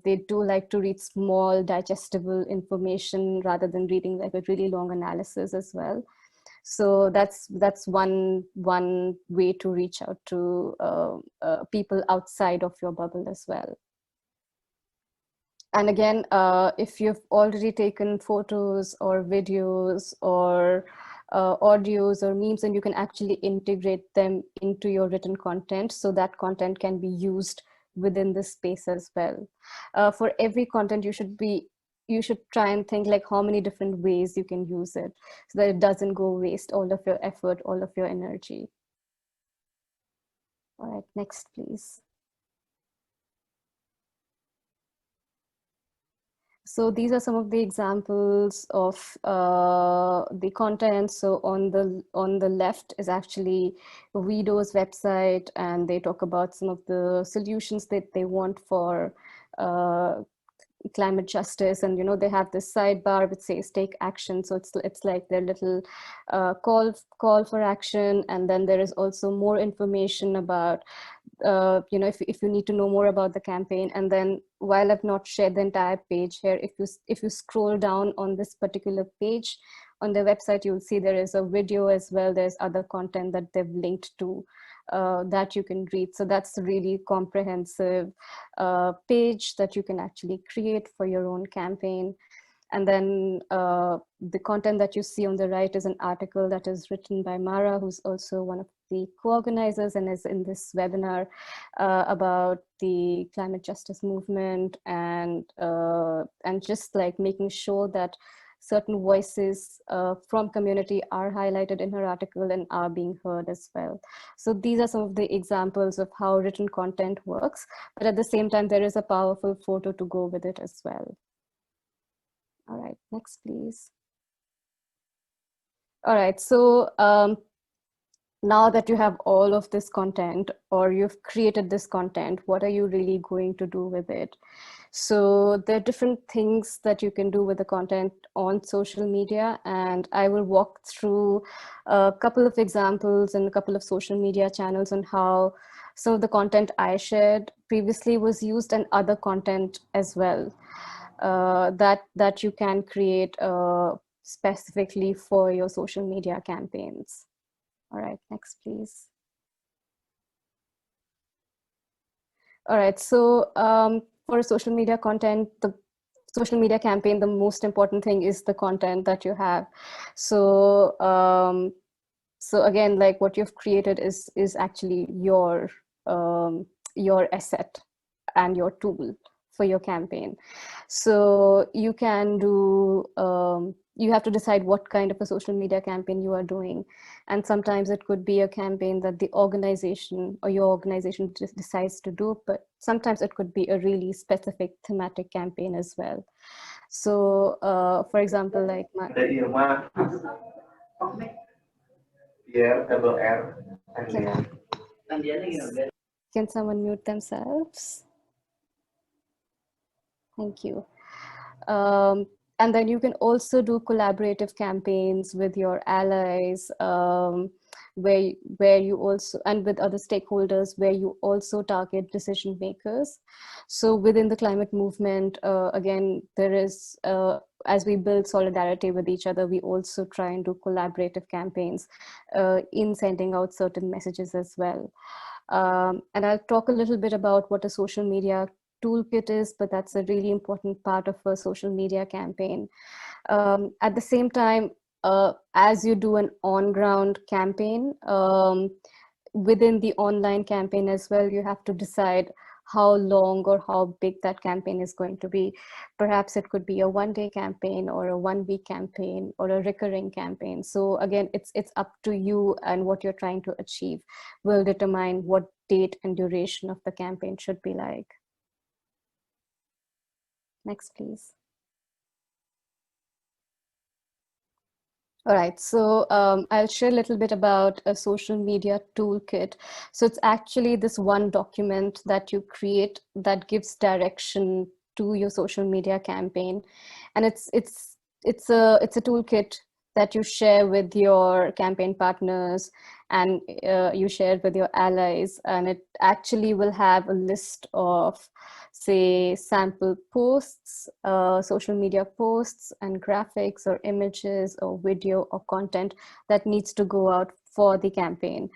They do like to read small, digestible information rather than reading like a really long analysis as well. So that's one way to reach out to people outside of your bubble as well. And again, if you've already taken photos or videos or audios or memes, and you can actually integrate them into your written content, so that content can be used within this space as well. For every content, you should try and think like how many different ways you can use it, so that it doesn't go waste all of your effort, all of your energy. All right, next, please. So these are some of the examples of the content. So on the left is actually WIDO's website, and they talk about some of the solutions that they want for climate justice. And you know, they have this sidebar which says take action. So it's like their little call for action. And then there is also more information about you know, if you need to know more about the campaign. And then while I've not shared the entire page here, if you scroll down on this particular page on their website, you'll see there is a video as well. There's other content that they've linked to that you can read. So that's a really comprehensive page that you can actually create for your own campaign. And then the content that you see on the right is an article that is written by Mara, who's also one of the co-organizers and is in this webinar about the climate justice movement, and just like making sure that certain voices from community are highlighted in her article and are being heard as well. So these are some of the examples of how written content works, but at the same time, there is a powerful photo to go with it as well. All right, next, please. All right, so now that you have all of this content, or you've created this content, what are you really going to do with it? So there are different things that you can do with the content on social media, and I will walk through a couple of examples and a couple of social media channels on how some of the content I shared previously was used, and other content as well that you can create specifically for your social media campaigns. All right, next, please. All right, so for social media content, social media campaign, the most important thing is the content that you have. So so again, like what you've created is actually your asset and your tool for your campaign. So you can do, you have to decide what kind of a social media campaign you are doing. And sometimes it could be a campaign that the organization or your organization just decides to do, but sometimes it could be a really specific thematic campaign as well. So for example, like can someone mute themselves? Thank you. And then you can also do collaborative campaigns with your allies, where you also, and with other stakeholders, where you also target decision makers. So within the climate movement, again, there is, as we build solidarity with each other, we also try and do collaborative campaigns in sending out certain messages as well. And I'll talk a little bit about what a social media toolkit is, but that's a really important part of a social media campaign. At the same time, as you do an on-ground campaign, within the online campaign as well, you have to decide how long or how big that campaign is going to be. Perhaps it could be a one-day campaign or a one-week campaign or a recurring campaign. So again, it's up to you, and what you're trying to achieve will determine what date and duration of the campaign should be like. Next, please. All right, so I'll share a little bit about a social media toolkit. So it's actually this one document that you create that gives direction to your social media campaign, and it's a toolkit that you share with your campaign partners, and you share it with your allies, and it actually will have a list of, say, sample posts, social media posts and graphics or images or video or content that needs to go out for the campaign.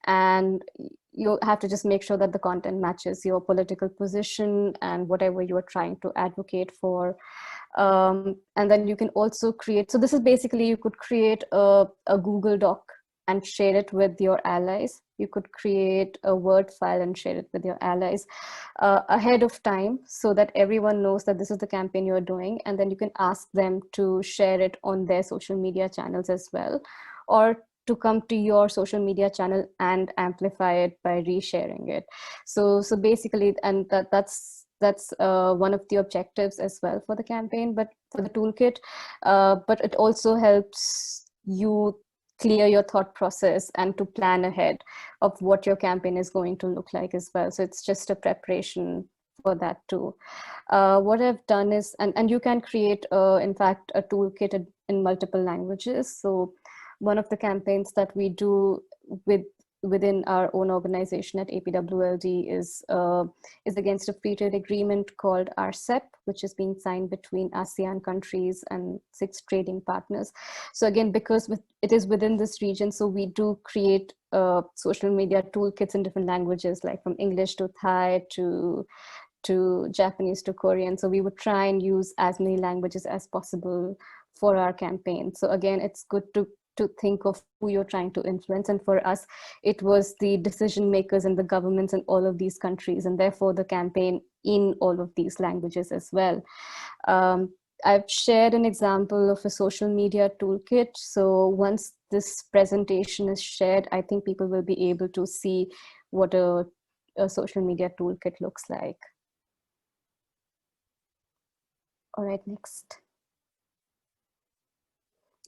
And you have to just make sure that the content matches your political position and whatever you're trying to advocate for. And then you can also create, so this is basically, you could create a Google Doc and share it with your allies. You could create a Word file and share it with your allies ahead of time, so that everyone knows that this is the campaign you're doing, and then you can ask them to share it on their social media channels as well, or to come to your social media channel and amplify it by resharing it. So basically, and that's one of the objectives as well for the campaign, but for the toolkit, but it also helps you clear your thought process and to plan ahead of what your campaign is going to look like as well. So it's just a preparation for that too. What I've done is, and you can create, in fact, a toolkit in multiple languages. So one of the campaigns that we do within our own organization at APWLD is against a free trade agreement called RCEP, which is being signed between ASEAN countries and 6 trading partners. So again, because it is within this region, so we do create social media toolkits in different languages, like from English to Thai to Japanese to Korean. So we would try and use as many languages as possible for our campaign. So again, it's good to think of who you're trying to influence. And for us, it was the decision makers and the governments in all of these countries, and therefore the campaign in all of these languages as well. I've shared an example of a social media toolkit. So once this presentation is shared, I think people will be able to see what a social media toolkit looks like. All right, next.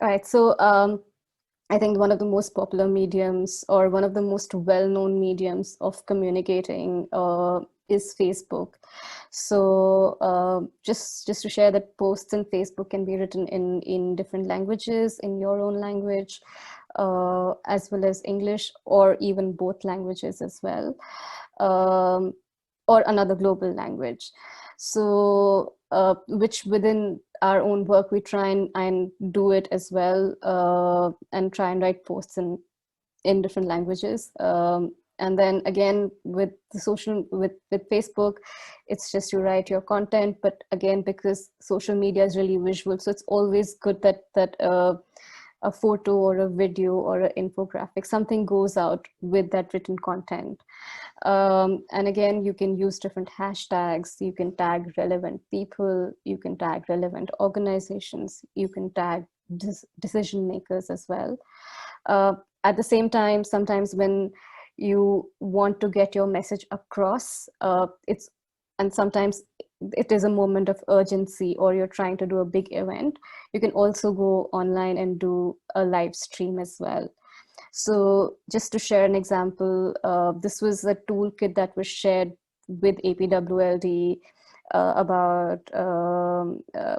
All right, so I think one of the most popular mediums, or one of the most well-known mediums of communicating is Facebook. So just to share that posts in Facebook can be written in different languages, in your own language, as well as English, or even both languages as well, or another global language. So which within our own work, we try and do it as well, and try and write posts in different languages. And then again, with the with Facebook, it's just you write your content, but again, because social media is really visual, so it's always good that a photo or a video or an infographic, something goes out with that written content. And again, you can use different hashtags. You can tag relevant people, you can tag relevant organizations, you can tag decision makers as well. At the same time, sometimes when you want to get your message across, and sometimes it is a moment of urgency, or you're trying to do a big event, you can also go online and do a live stream as well. So just to share an example, this was a toolkit that was shared with APWLD about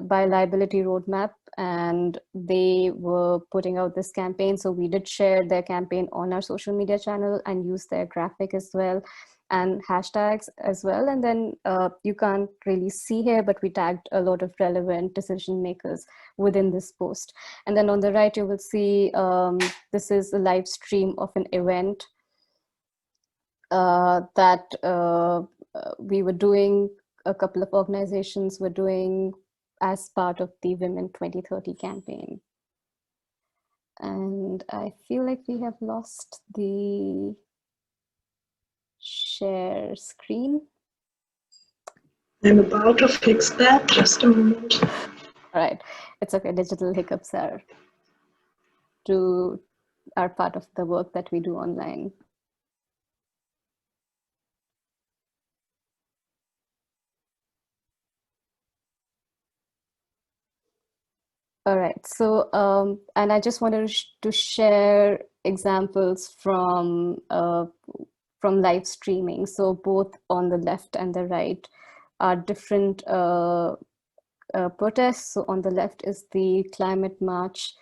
by liability roadmap, and they were putting out this campaign. So we did share their campaign on our social media channel and use their graphic as well, and hashtags as well. And then you can't really see here, but we tagged a lot of relevant decision makers within this post. And then on the right, you will see this is a live stream of an event that we were doing, a couple of organizations were doing as part of the Women 2030 campaign. And I feel like we have lost the share screen. I'm about to fix that, just a moment. All right, it's okay, digital hiccups are part of the work that we do online. All right, so, and I just wanted to share examples from live streaming. So both on the left and the right are different protests. So on the left is the climate march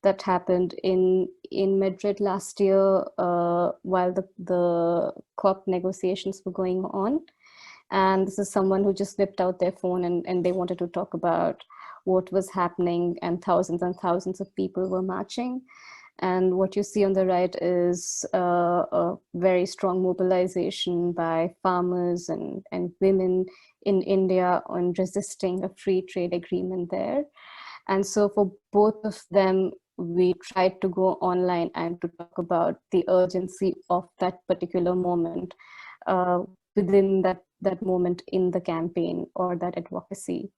that happened in Madrid last year while the COP negotiations were going on. And this is someone who just whipped out their phone and they wanted to talk about what was happening, and thousands of people were marching. And what you see on the right is a very strong mobilization by farmers and women in India on resisting a free trade agreement there. And so for both of them, we tried to go online and to talk about the urgency of that particular moment within that moment in the campaign or that advocacy.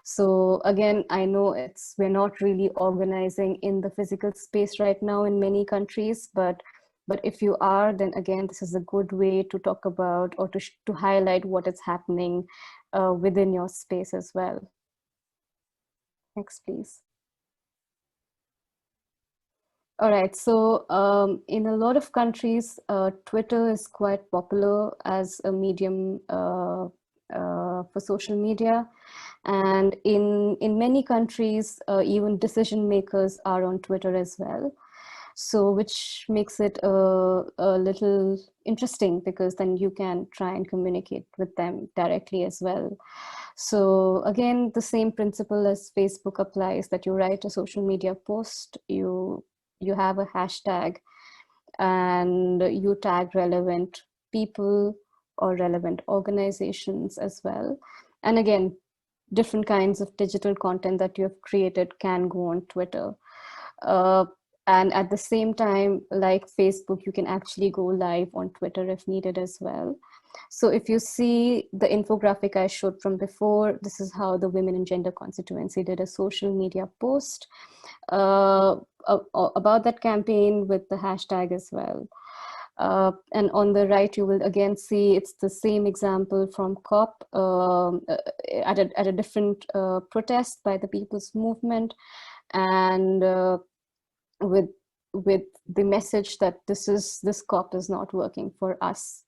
So again, I know we're not really organizing in the physical space right now in many countries, but if you are, then again, this is a good way to talk about or to highlight what is happening within your space as well. Next, please. All right, so in a lot of countries, Twitter is quite popular as a medium for social media. And in many countries, even decision makers are on Twitter as well. So which makes it a little interesting, because then you can try and communicate with them directly as well. So again, the same principle as Facebook applies, that you write a social media post, you have a hashtag, and you tag relevant people or relevant organizations as well. And again, different kinds of digital content that you have created can go on Twitter. And at the same time, like Facebook, you can actually go live on Twitter if needed as well. So if you see the infographic I showed from before, this is how the Women and Gender Constituency did a social media post about that campaign with the hashtag as well. And on the right, you will again see it's the same example from COP at a different protest by the People's Movement, and with the message that this COP is not working for us,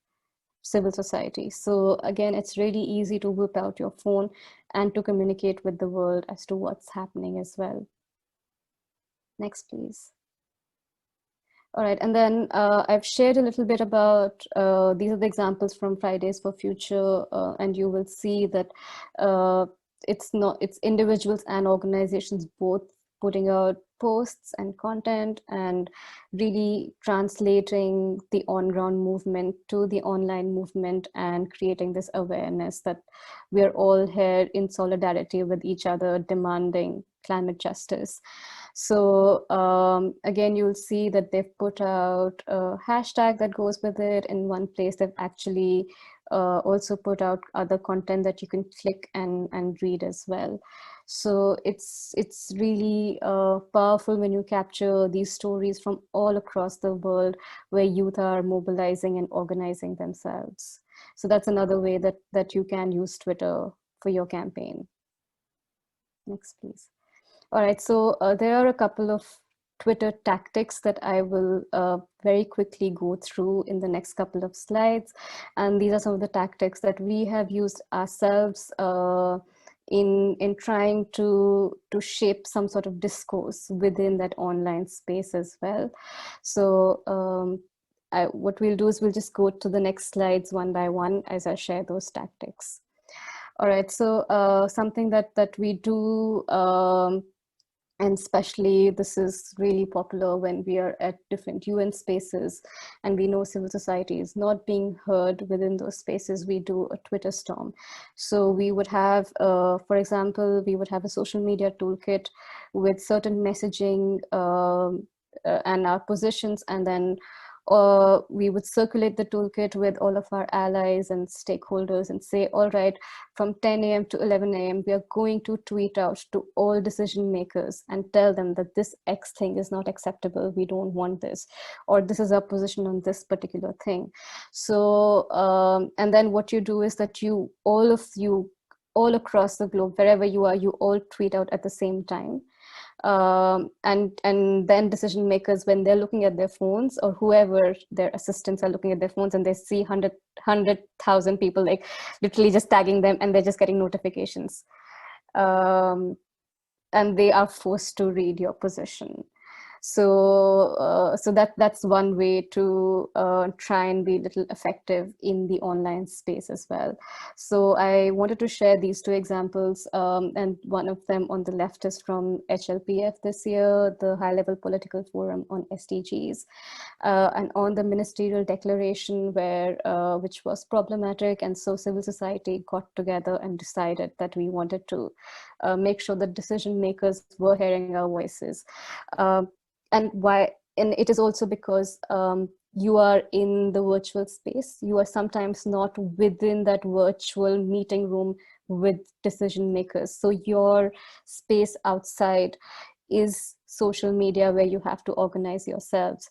civil society. So again, it's really easy to whip out your phone and to communicate with the world as to what's happening as well. Next, please. All right, and then I've shared a little bit about, these are the examples from Fridays for Future, and you will see that it's individuals and organizations both putting out posts and content and really translating the on-ground movement to the online movement and creating this awareness that we are all here in solidarity with each other demanding climate justice. So again, you'll see that they've put out a hashtag that goes with it. In one place, they've actually also put out other content that you can click and read as well. So it's really powerful when you capture these stories from all across the world where youth are mobilizing and organizing themselves. So that's another way that you can use Twitter for your campaign. Next, please. All right, so there are a couple of Twitter tactics that I will very quickly go through in the next couple of slides. And these are some of the tactics that we have used ourselves in trying to shape some sort of discourse within that online space as well. So what we'll do is we'll just go to the next slides one by one as I share those tactics. All right, so something that we do, and especially this is really popular when we are at different UN spaces and we know civil society is not being heard within those spaces, we do a Twitter storm. So we would have, for example, we would have a social media toolkit with certain messaging and our positions, and then we would circulate the toolkit with all of our allies and stakeholders and say, all right, from 10 a.m. to 11 a.m., we are going to tweet out to all decision makers and tell them that this X thing is not acceptable. We don't want this, or this is our position on this particular thing. So, and then what you do is that all of you, all across the globe, wherever you are, you all tweet out at the same time. And then decision makers, when they're looking at their phones, or whoever their assistants are looking at their phones, and they see 100,000 people like literally just tagging them, and they're just getting notifications, and they are forced to read your position. So so that's one way to try and be a little effective in the online space as well. So I wanted to share these two examples, and one of them on the left is from HLPF this year, the High Level Political Forum on SDGs, and on the ministerial declaration where which was problematic, and so civil society got together and decided that we wanted to make sure that decision makers were hearing our voices. And why? And it is also because you are in the virtual space. You are sometimes not within that virtual meeting room with decision makers. So your space outside is social media where you have to organize yourselves.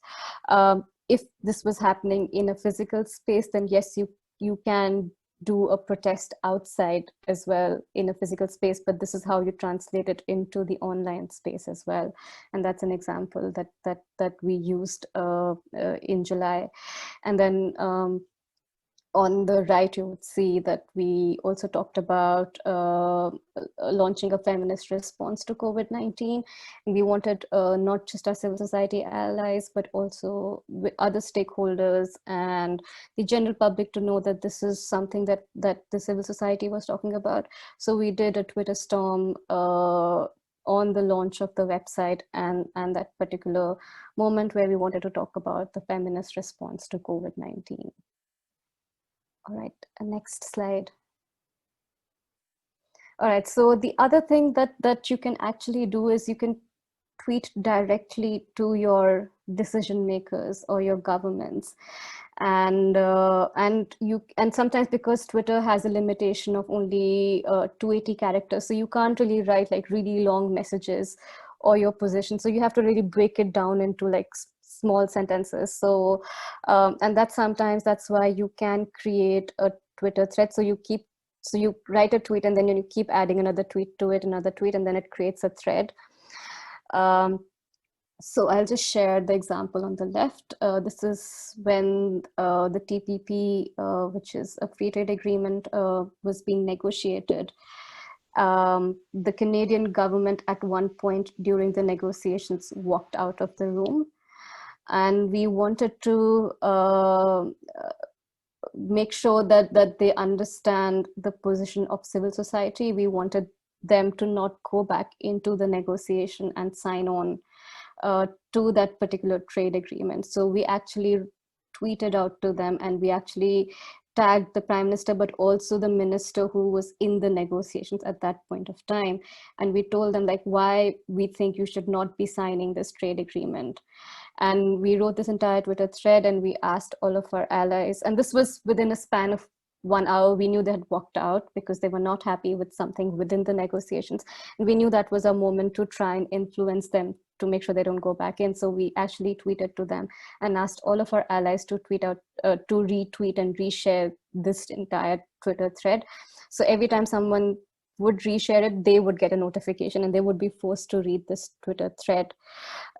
If this was happening in a physical space, then yes, you can do a protest outside as well in a physical space, but this is how you translate it into the online space as well. And that's an example that we used in July. And then on the right, you would see that we also talked about launching a feminist response to COVID-19. And we wanted not just our civil society allies, but also with other stakeholders and the general public to know that this is something that the civil society was talking about. So we did a Twitter storm on the launch of the website and that particular moment where we wanted to talk about the feminist response to COVID-19. All right, next slide. All right, so the other thing that you can actually do is you can tweet directly to your decision makers or your governments. And sometimes, because Twitter has a limitation of only 280 characters, so you can't really write like really long messages or your position. So you have to really break it down into like small sentences. So and that's why you can create a Twitter thread. So you write a tweet and then you keep adding another tweet to it, another tweet, and then it creates a thread. So I'll just share the example on the left. This is when the TPP, which is a free trade agreement, was being negotiated. The Canadian government at one point during the negotiations walked out of the room. And we wanted to make sure that they understand the position of civil society. We wanted them to not go back into the negotiation and sign on to that particular trade agreement. So we actually tweeted out to them, and we actually tagged the Prime Minister, but also the minister who was in the negotiations at that point of time. And we told them like why we think you should not be signing this trade agreement. And we wrote this entire Twitter thread, and we asked all of our allies, and this was within a span of 1 hour. We knew they had walked out because they were not happy with something within the negotiations. And we knew that was our moment to try and influence them to make sure they don't go back in. So we actually tweeted to them and asked all of our allies to tweet out, to retweet and reshare this entire Twitter thread. So every time someone would reshare it, they would get a notification and they would be forced to read this Twitter thread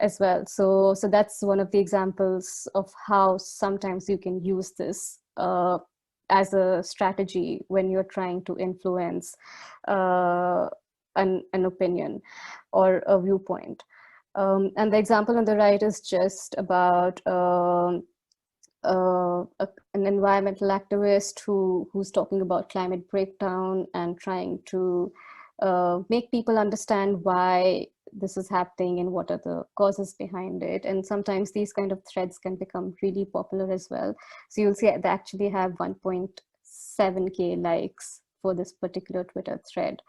as well. So that's one of the examples of how sometimes you can use this as a strategy when you're trying to influence an opinion or a viewpoint. And the example on the right is just about an environmental activist who's talking about climate breakdown and trying to make people understand why this is happening and what are the causes behind it. And sometimes these kind of threads can become really popular as well. So you'll see they actually have 1.7K likes for this particular Twitter thread.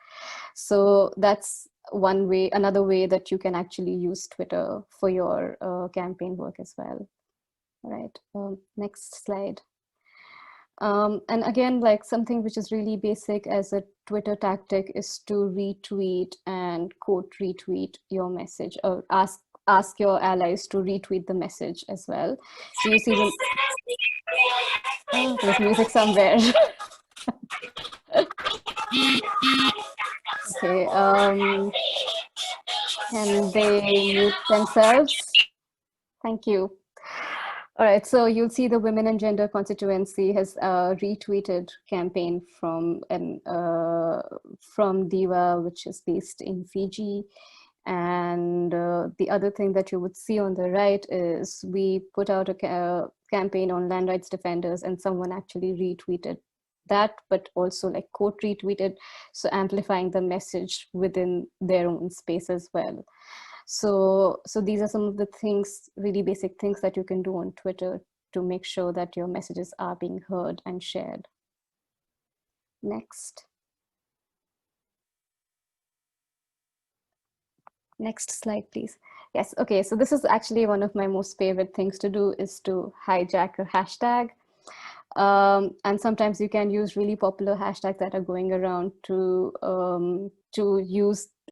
So that's one way, another way that you can actually use Twitter for your campaign work as well. All right, next slide. And again, like something which is really basic as a Twitter tactic is to retweet and quote retweet your message, or ask your allies to retweet the message as well. So you see them. Oh, there's music somewhere. Okay, can they mute themselves? Thank you. All right, so you'll see the Women and Gender Constituency has retweeted campaign from DIVA, which is based in Fiji. And the other thing that you would see on the right is we put out a campaign on land rights defenders, and someone actually retweeted that, but also like quote retweeted, so amplifying the message within their own space as well. So these are some of the things, really basic things that you can do on Twitter to make sure that your messages are being heard and shared. Next slide, please. Yes, okay, so this is actually one of my most favorite things to do, is to hijack a hashtag. And sometimes you can use really popular hashtags that are going around to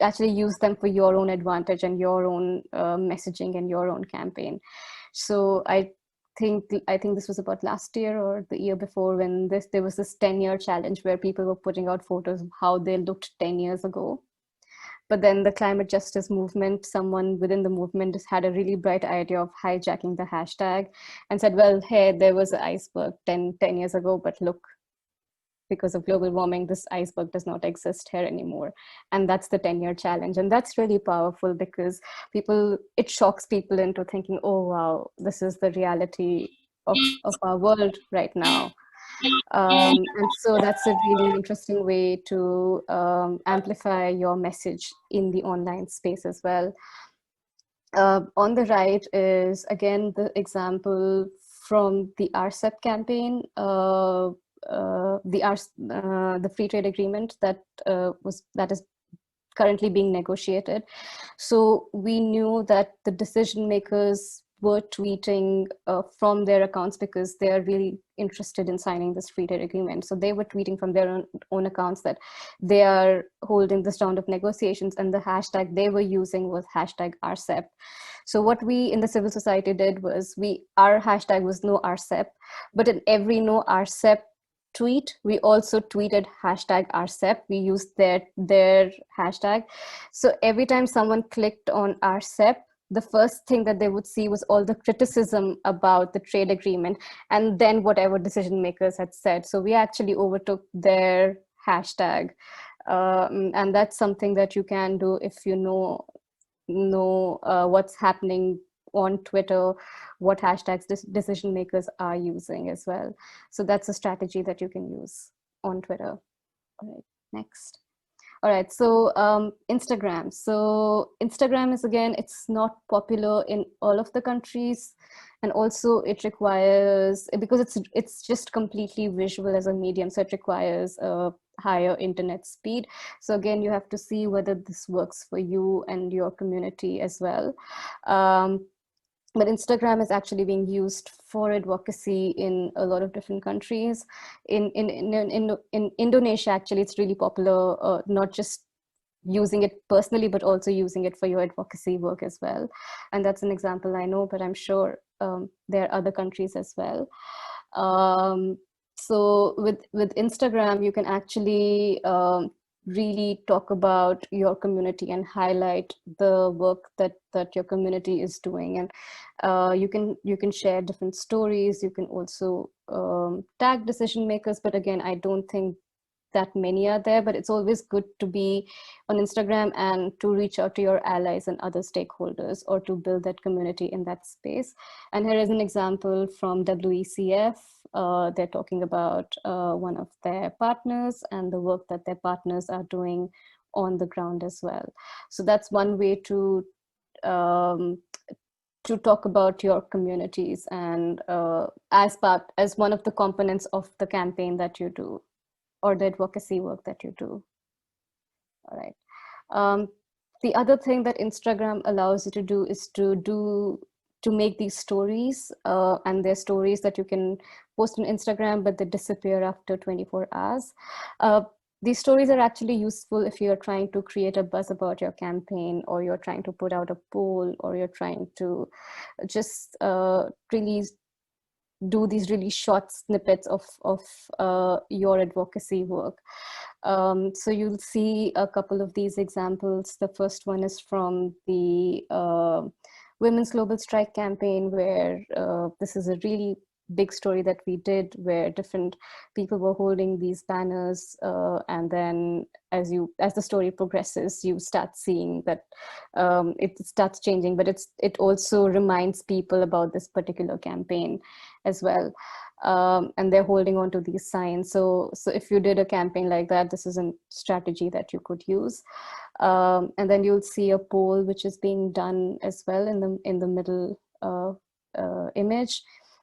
actually use them for your own advantage and your own messaging and your own campaign. So I think this was about last year or the year before, when there was this 10-year challenge where people were putting out photos of how they looked 10 years ago. But then the climate justice movement, someone within the movement just had a really bright idea of hijacking the hashtag and said, well, hey, there was an iceberg 10 years ago, but look, because of global warming, this iceberg does not exist here anymore. And that's the 10-year challenge. And that's really powerful because it shocks people into thinking, oh, wow, this is the reality of our world right now. And so that's a really interesting way to amplify your message in the online space as well. On the right is, again, the example from the RCEP campaign, the free trade agreement that is currently being negotiated. So we knew that the decision makers were tweeting from their accounts because they are really interested in signing this free trade agreement. So they were tweeting from their own accounts that they are holding this round of negotiations, and the hashtag they were using was hashtag RCEP. So what we in the civil society did was our hashtag was no RCEP, but in every no RCEP tweet, we also tweeted hashtag RCEP. We used their hashtag. So every time someone clicked on RCEP, the first thing that they would see was all the criticism about the trade agreement, and then whatever decision makers had said. So we actually overtook their hashtag. And that's something that you can do if you know what's happening on Twitter, what hashtags decision makers are using as well. So that's a strategy that you can use on Twitter. All right, next. All right, so Instagram. So Instagram is, again, it's not popular in all of the countries, and also it requires, because it's just completely visual as a medium, so it requires a higher internet speed. So again, you have to see whether this works for you and your community as well. But Instagram is actually being used for advocacy in a lot of different countries. In Indonesia, actually, it's really popular, not just using it personally, but also using it for your advocacy work as well. And that's an example I know, but I'm sure there are other countries as well. So with Instagram, you can actually really talk about your community and highlight the work that your community is doing. And you can share different stories. You can also tag decision makers, but again, I don't think that many are there, but it's always good to be on Instagram and to reach out to your allies and other stakeholders, or to build that community in that space. And here is an example from WECF. They're talking about one of their partners and the work that their partners are doing on the ground as well. So that's one way to talk about your communities, and as one of the components of the campaign that you do, or the advocacy work that you do. All right. The other thing that Instagram allows you to do is to make these stories, and they're stories that you can post on Instagram, but they disappear after 24 hours. These stories are actually useful if you're trying to create a buzz about your campaign, or you're trying to put out a poll, or you're trying to just really do these really short snippets of your advocacy work. So you'll see a couple of these examples. The first one is from the Women's Global Strike campaign, where this is a really big story that we did, where different people were holding these banners, and then as the story progresses, you start seeing that it starts changing, but it also reminds people about this particular campaign as well. And they're holding on to these signs. So if you did a campaign like that, this is a strategy that you could use. And then you'll see a poll which is being done as well in the middle image.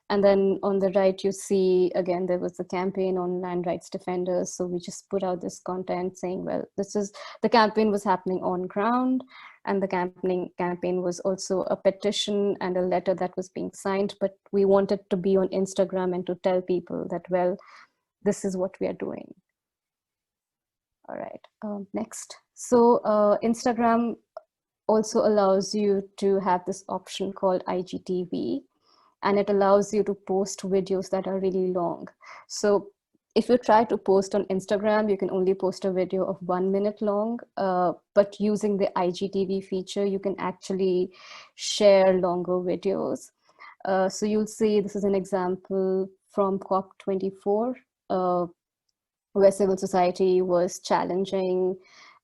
And then on the right, you see, again, there was a campaign on land rights defenders. So we just put out this content saying, well, the campaign was happening on ground. And the campaign was also a petition and a letter that was being signed. But we wanted to be on Instagram and to tell people that, well, this is what we are doing. All right, next. So Instagram also allows you to have this option called IGTV. And it allows you to post videos that are really long. So if you try to post on Instagram, you can only post a video of 1 minute long, but using the IGTV feature, you can actually share longer videos. So you'll see this is an example from COP24, where civil society was challenging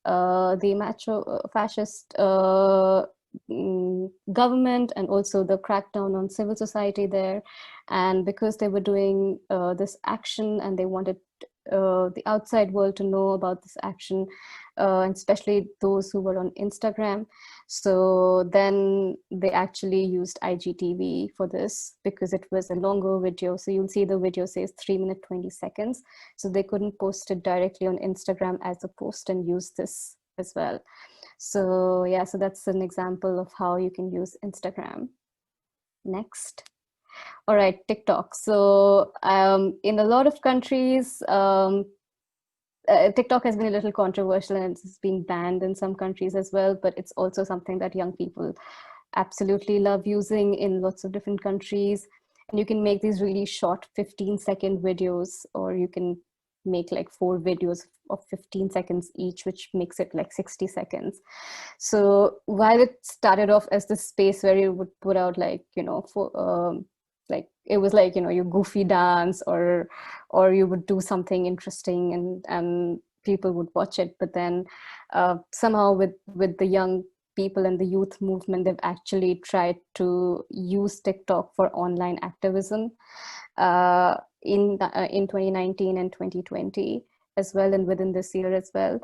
the macho-fascist government, and also the crackdown on civil society there. And because they were doing this action, and they wanted the outside world to know about this action, and especially those who were on Instagram. So then they actually used IGTV for this, because it was a longer video. So you'll see the video says 3 minutes 20 seconds. So they couldn't post it directly on Instagram as a post and use this as well. So yeah, so that's an example of how you can use Instagram. Next. All right, TikTok. So in a lot of countries, TikTok has been a little controversial, and it's being banned in some countries as well, but it's also something that young people absolutely love using in lots of different countries. And you can make these really short 15-second videos, or you can make like 4 videos of 15 seconds each, which makes it like 60 seconds. So while it started off as this space where you would put out like, like it was like, your goofy dance, or you would do something interesting, and people would watch it. But then somehow with the young people and the youth movement, they've actually tried to use TikTok for online activism in 2019 and 2020 as well, and within this year as well.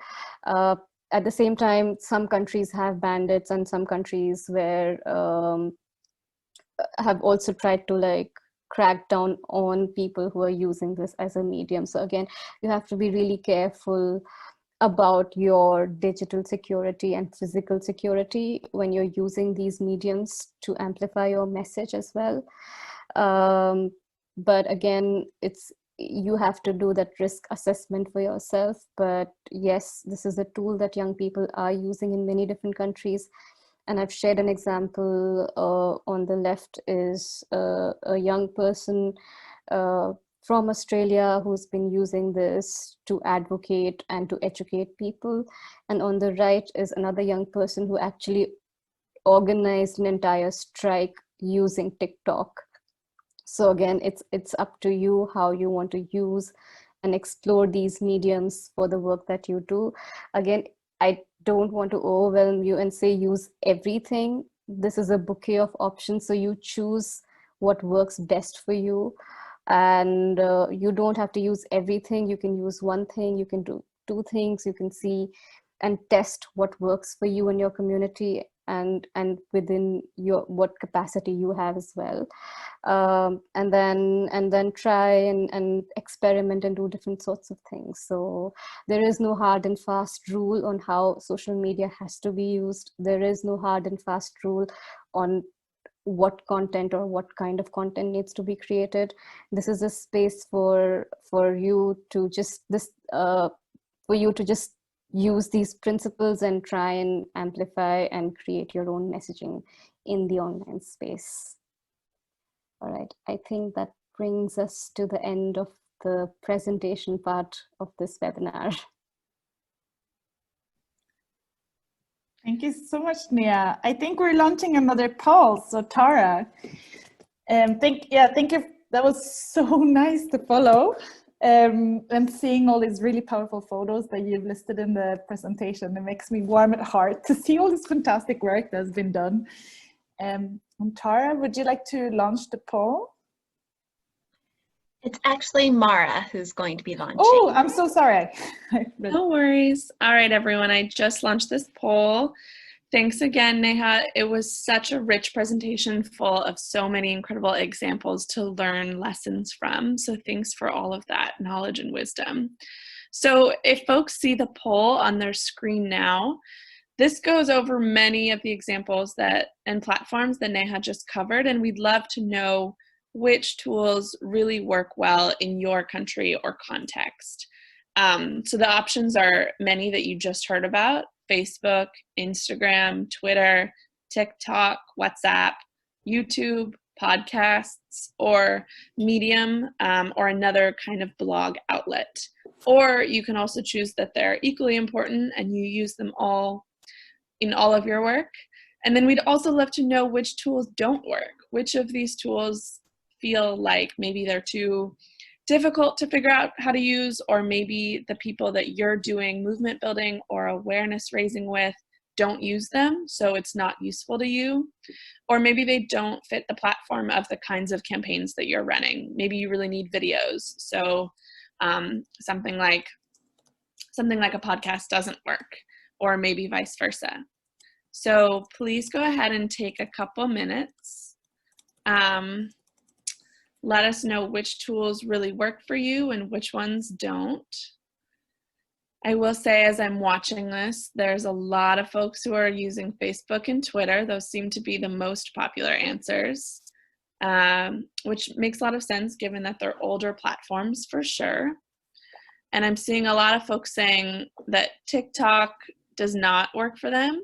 At the same time, some countries have banned it, and some countries where have also tried to like crack down on people who are using this as a medium. So again, you have to be really careful about your digital security and physical security when you're using these mediums to amplify your message as well. But again, you have to do that risk assessment for yourself. But yes, this is a tool that young people are using in many different countries. And I've shared an example on the left is a young person from Australia who's been using this to advocate and to educate people. And on the right is another young person who actually organized an entire strike using TikTok. So again, it's up to you how you want to use and explore these mediums for the work that you do. Again, I don't want to overwhelm you and say use everything. This is a bouquet of options, so you choose what works best for you. And you don't have to use everything. You can use one thing, you can do two things, you can see and test what works for you and your community, and within your what capacity you have as well. And then try and experiment and do different sorts of things. So there is no hard and fast rule on how social media has to be used. There is no hard and fast rule on what content or what kind of content needs to be created. This is a space for you to just use these principles and try and amplify and create your own messaging in the online space. All right, I think that brings us to the end of the presentation part of this webinar. Thank you so much, Neha. I think we're launching another poll. So Tara, thank you. That was so nice to follow. And seeing all these really powerful photos that you've listed in the presentation, it makes me warm at heart to see all this fantastic work that's been done. And Tara, would you like to launch the poll? It's actually Mara who's going to be launching. Oh, I'm so sorry. No worries. All right, everyone, I just launched this poll. Thanks again, Neha. It was such a rich presentation full of so many incredible examples to learn lessons from. So thanks for all of that knowledge and wisdom. So if folks see the poll on their screen now, this goes over many of the examples and platforms that Neha just covered, and we'd love to know which tools really work well in your country or context. So the options are many that you just heard about: Facebook, Instagram, Twitter, TikTok, WhatsApp, YouTube, podcasts, or Medium, or another kind of blog outlet. Or you can also choose that they're equally important and you use them all in all of your work. And then we'd also love to know which tools don't work. Which of these tools feel like maybe they're too difficult to figure out how to use, or maybe the people that you're doing movement building or awareness raising with don't use them, so it's not useful to you. Or maybe they don't fit the platform of the kinds of campaigns that you're running. Maybe you really need videos, so something like a podcast doesn't work, or maybe vice versa. So please go ahead and take a couple minutes. Let us know which tools really work for you and which ones don't. I will say, as I'm watching this, there's a lot of folks who are using Facebook and Twitter. Those seem to be the most popular answers, which makes a lot of sense given that they're older platforms for sure. And I'm seeing a lot of folks saying that TikTok does not work for them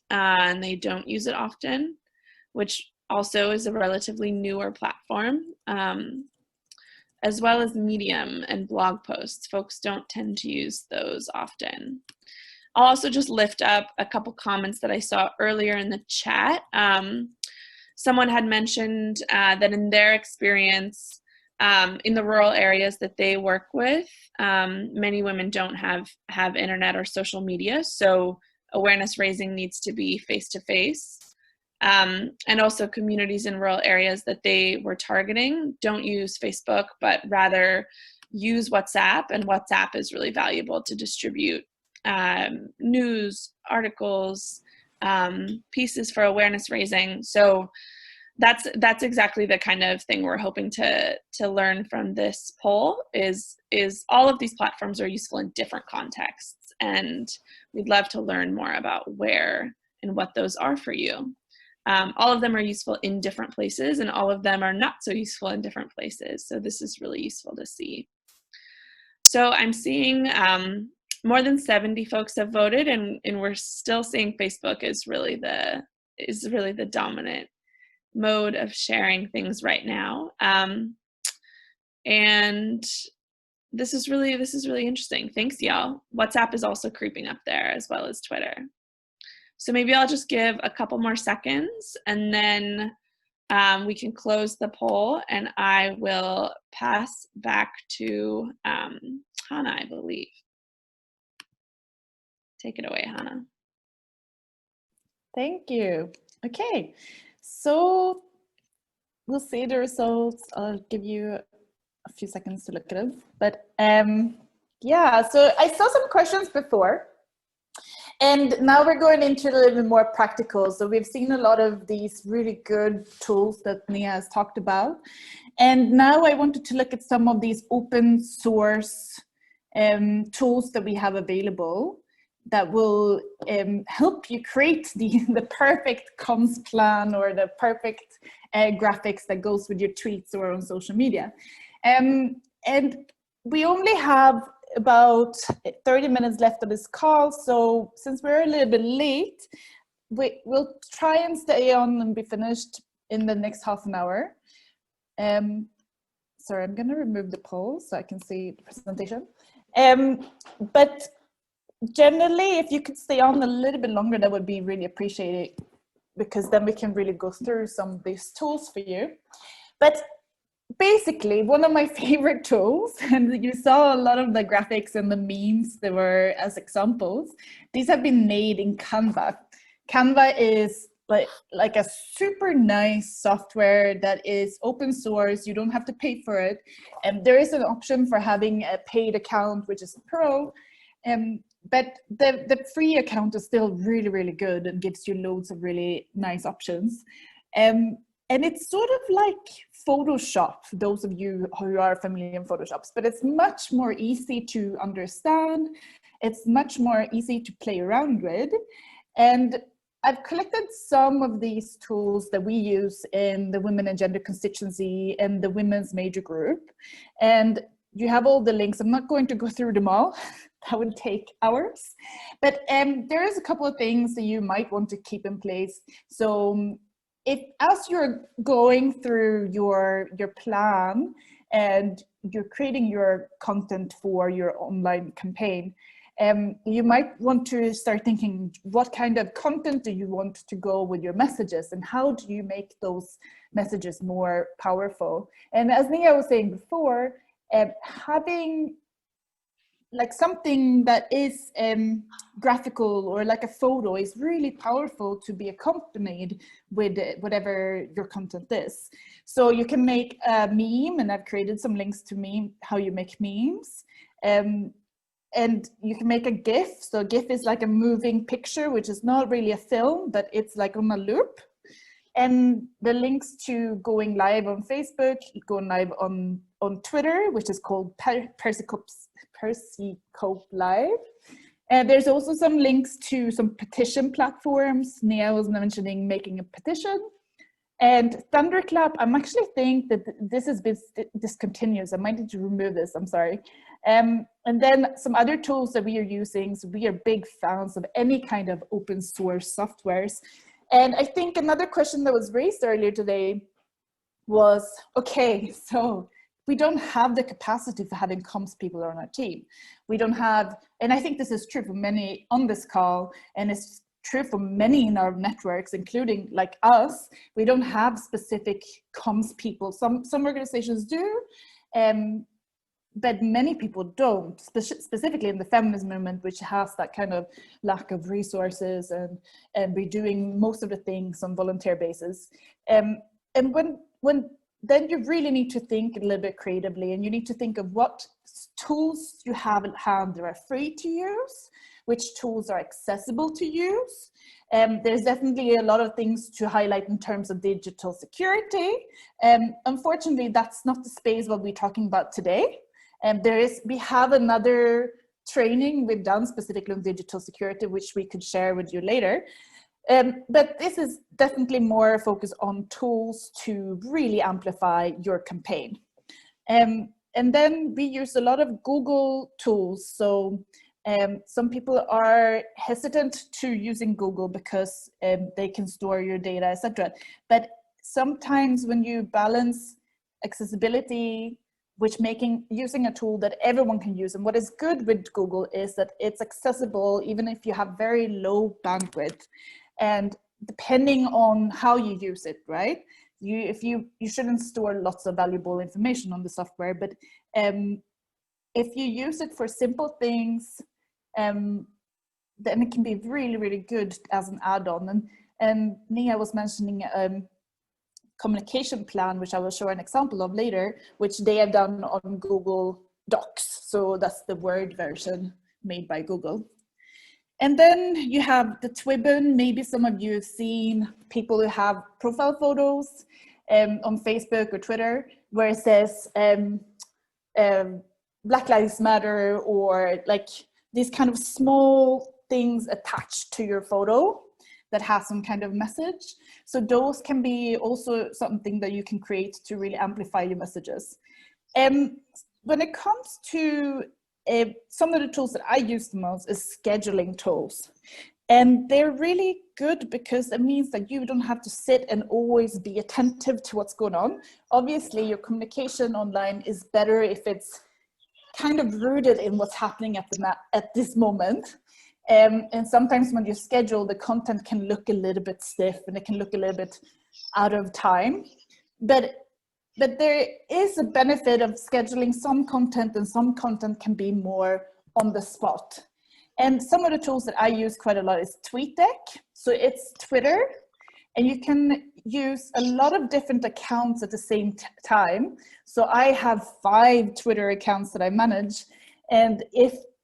and they don't use it often, which also is a relatively newer platform, as well as Medium and blog posts. Folks don't tend to use those often. I'll also just lift up a couple comments that I saw earlier in the chat. Someone had mentioned that in their experience, in the rural areas that they work with, many women don't have internet or social media, so awareness raising needs to be face-to-face. And also communities in rural areas that they were targeting don't use Facebook, but rather use WhatsApp, and WhatsApp is really valuable to distribute news, articles, pieces for awareness raising. So that's exactly the kind of thing we're hoping to learn from this poll is all of these platforms are useful in different contexts, and we'd love to learn more about where and what those are for you. All of them are useful in different places, and all of them are not so useful in different places. So this is really useful to see. So I'm seeing more than 70 folks have voted, and we're still seeing Facebook is really the dominant mode of sharing things right now. And this is really interesting. Thanks, y'all. WhatsApp is also creeping up there, as well as Twitter. So maybe I'll just give a couple more seconds, and then we can close the poll, and I will pass back to Hanna, I believe. Take it away, Hanna. Thank you. Okay, so we'll see the results. I'll give you a few seconds to look at them. But yeah, so I saw some questions before. And now we're going into a little bit more practical. So we've seen a lot of these really good tools that Neha has talked about. And now I wanted to look at some of these open source tools that we have available that will help you create the perfect comms plan or the perfect graphics that goes with your tweets or on social media. And we only have about 30 minutes left of this call, so since we're a little bit late, we'll try and stay on and be finished in the next half an hour. Sorry, I'm going to remove the poll so I can see the presentation. But generally, if you could stay on a little bit longer, that would be really appreciated, because then we can really go through some of these tools for you. But basically, one of my favorite tools, and you saw a lot of the graphics and the memes that were as examples, these have been made in CANVA. CANVA is like a super nice software that is open source. You don't have to pay for it. And there is an option for having a paid account, which is Pro. But the free account is still really, really good and gives you loads of really nice options. And it's sort of like Photoshop, for those of you who are familiar in Photoshop, but it's much more easy to understand. It's much more easy to play around with. And I've collected some of these tools that we use in the Women and Gender Constituency and the Women's Major Group. And you have all the links. I'm not going to go through them all. That would take hours. But there is a couple of things that you might want to keep in place. So if as you're going through your plan and you're creating your content for your online campaign, you might want to start thinking, what kind of content do you want to go with your messages, and how do you make those messages more powerful? And as Neha was saying before, having like something that is graphical or like a photo is really powerful to be accompanied with whatever your content is. So you can make a meme, and I've created some links to how you make memes. And you can make a GIF. So a GIF is like a moving picture, which is not really a film, but it's like on a loop. And the links to going live on Facebook, going live on Twitter, which is called Persicope Live. And there's also some links to some petition platforms. Neha was mentioning making a petition. And Thunderclap, I'm actually think that this has been discontinued. I might need to remove this, I'm sorry. And then some other tools that we are using. So we are big fans of any kind of open source softwares. And I think another question that was raised earlier today was, okay, so we don't have the capacity for having comms people on our team. We don't have, and I think this is true for many on this call, and it's true for many in our networks, including like us. We don't have specific comms people. Some organizations do, but many people don't, specifically in the feminist movement, which has that kind of lack of resources, and we're doing most of the things on volunteer basis. And when then you really need to think a little bit creatively, and you need to think of what tools you have at hand that are free to use, which tools are accessible to use. There's definitely a lot of things to highlight in terms of digital security. Unfortunately, that's not the space what we're talking about today. We have another training we've done specifically on digital security, which we could share with you later. But this is definitely more focused on tools to really amplify your campaign. And then we use a lot of Google tools. So some people are hesitant to using Google because they can store your data, etc. But sometimes when you balance accessibility, using a tool that everyone can use, and what is good with Google is that it's accessible even if you have very low bandwidth, and depending on how you use it, right? You shouldn't store lots of valuable information on the software, but if you use it for simple things, then it can be really, really good as an add-on. And Neha was mentioning communication plan, which I will show an example of later, which they have done on Google Docs. So that's the Word version made by Google. And then you have the Twibbon. Maybe some of you have seen people who have profile photos on Facebook or Twitter, where it says Black Lives Matter, or like these kind of small things attached to your photo that has some kind of message. So those can be also something that you can create to really amplify your messages. When it comes to some of the tools that I use the most is scheduling tools. And they're really good because it means that you don't have to sit and always be attentive to what's going on. Obviously, your communication online is better if it's kind of rooted in what's happening at this moment. And sometimes when you schedule, the content can look a little bit stiff and it can look a little bit out of time. But there is a benefit of scheduling some content, and some content can be more on the spot. And some of the tools that I use quite a lot is TweetDeck. So it's Twitter, and you can use a lot of different accounts at the same time. So I have 5 Twitter accounts that I manage. And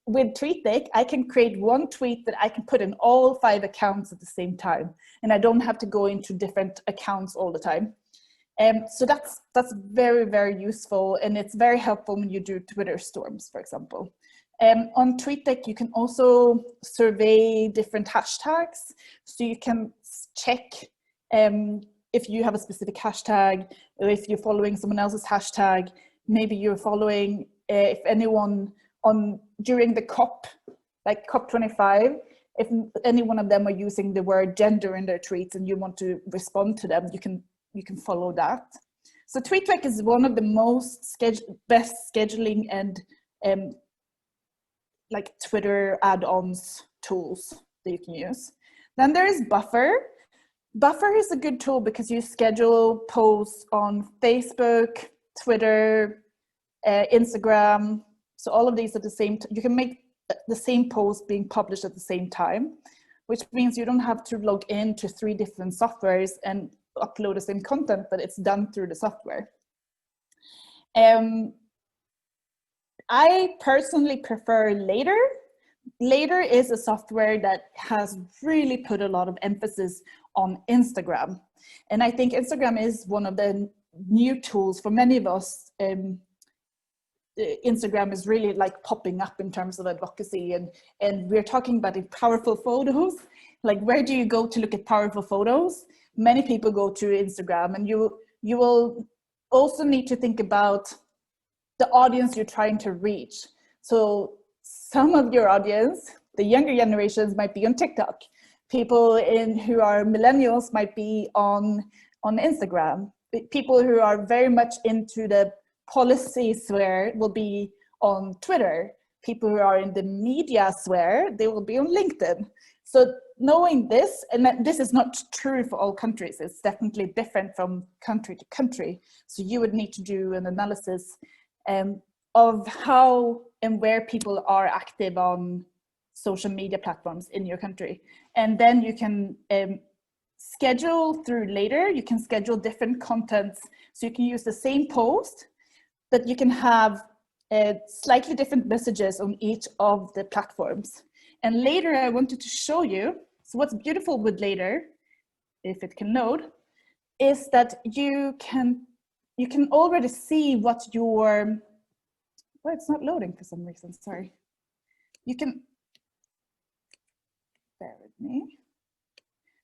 with TweetDeck, I can create one tweet that I can put in all 5 accounts at the same time. And I don't have to go into different accounts all the time. So that's very, very useful. And it's very helpful when you do Twitter storms, for example. On TweetDeck, you can also survey different hashtags. So you can check if you have a specific hashtag, or if you're following someone else's hashtag. Maybe you're following, if anyone during the COP, like COP25, if any one of them are using the word gender in their tweets and you want to respond to them, you can follow that. So TweetDeck is one of the best scheduling and like Twitter add-ons tools that you can use. Then there is Buffer. Buffer is a good tool because you schedule posts on Facebook, Twitter, Instagram. So all of these at the same time. You can make the same post being published at the same time, which means you don't have to log into 3 different softwares and upload the same content, but it's done through the software. I personally prefer Later. Later is a software that has really put a lot of emphasis on Instagram. And I think Instagram is one of the new tools for many of us. Instagram is really like popping up in terms of advocacy, and we're talking about the powerful photos. Like, where do you go to look at powerful photos? Many people go to Instagram, and you will also need to think about the audience you're trying to reach. So some of your audience, the younger generations, might be on TikTok. People who are millennials might be on Instagram. People who are very much into the policy sphere will be on Twitter. People who are in the media sphere, they will be on LinkedIn. So knowing this, and this is not true for all countries, it's definitely different from country to country. So you would need to do an analysis of how and where people are active on social media platforms in your country. And then you can schedule through later. You can schedule different contents. So you can use the same post, but you can have slightly different messages on each of the platforms. And later I wanted to show you, so what's beautiful with later, if it can load, is that you can already see what your, well, it's not loading for some reason, sorry. You can, bear with me.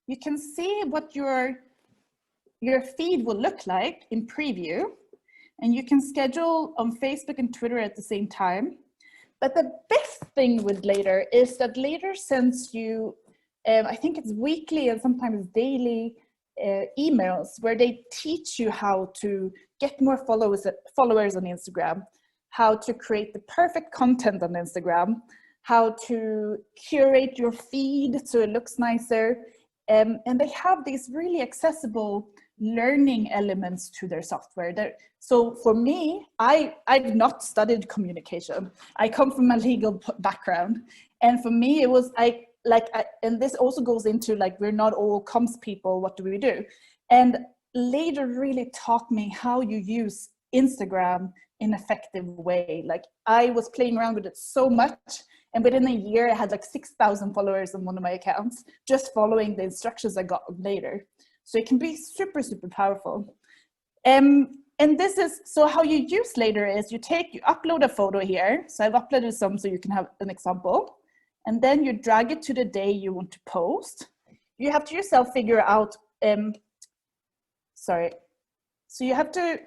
You can see what your feed will look like in preview, and you can schedule on Facebook and Twitter at the same time. But the best thing with later is that later sends you, I think it's weekly and sometimes daily emails where they teach you how to get more followers on Instagram, how to create the perfect content on Instagram, how to curate your feed so it looks nicer. And they have these really accessible learning elements to their software. So for me, I've not studied communication. I come from a legal background. And for me, it was and this also goes into like, we're not all comms people, what do we do? And later really taught me how you use Instagram in an effective way. Like I was playing around with it so much, and within a year I had like 6,000 followers on one of my accounts, just following the instructions I got later. So it can be super, super powerful. And this is, so how you use later is you upload a photo here. So I've uploaded some so you can have an example. And then you drag it to the day you want to post. You have to yourself figure out, sorry. So you have to,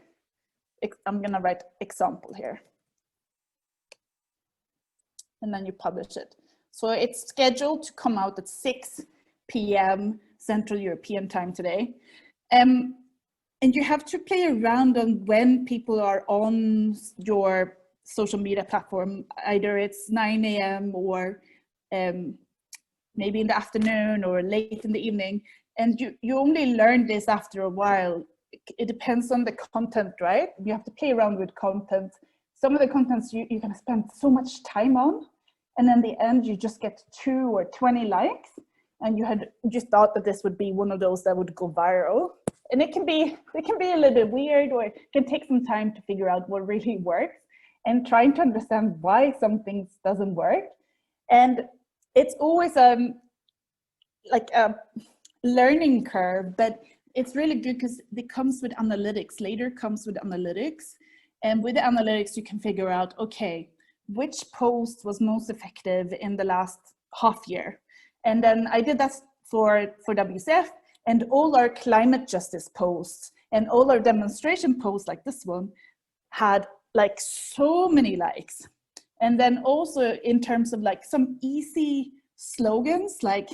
I'm gonna write example here. And then you publish it. So it's scheduled to come out at 6 p.m. Central European time today. And you have to play around on when people are on your social media platform. Either it's 9 a.m. or maybe in the afternoon or late in the evening. And you only learn this after a while. It depends on the content, right? You have to play around with content. Some of the contents you're gonna spend so much time on, and in the end you just get 2 or 20 likes, and you had just thought that this would be one of those that would go viral. And it can be a little bit weird, or it can take some time to figure out what really works and trying to understand why some things doesn't work. And it's always like a learning curve, but it's really good because it comes with analytics. Later comes with analytics. And with the analytics, you can figure out, okay, which post was most effective in the last half year. And then I did that for WCF, and all our climate justice posts and all our demonstration posts like this one had like so many likes. And then also in terms of like some easy slogans like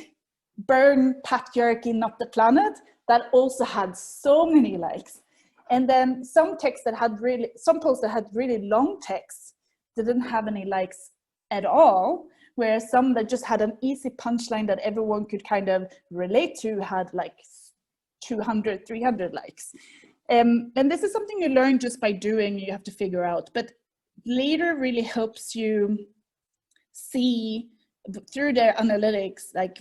burn patriarchy, not the planet, that also had so many likes. And then some posts that had really long texts didn't have any likes at all, whereas some that just had an easy punchline that everyone could kind of relate to had like 200, 300 likes. And this is something you learn just by doing, you have to figure out. But later really helps you see through their analytics, like,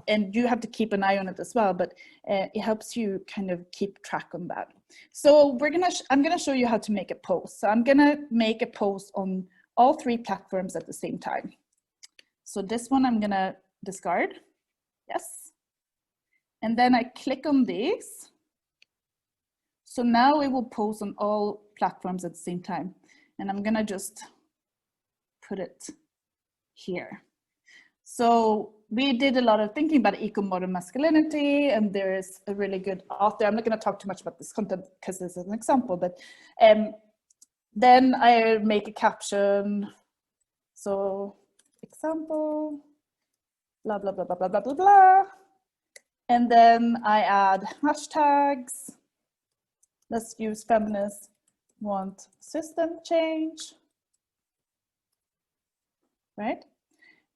and you have to keep an eye on it as well, but it helps you kind of keep track on that. So I'm gonna show you how to make a post. So I'm gonna make a post on all 3 platforms at the same time. So this one I'm gonna discard, yes. And then I click on this. So now it will post on all platforms at the same time. And I'm gonna just put it here. So we did a lot of thinking about eco-modern masculinity, and there is a really good author. I'm not gonna talk too much about this content because this is an example, but then I make a caption. So example, blah, blah, blah, blah, blah, blah, blah, blah. And then I add hashtags. Let's use feminists want system change, right?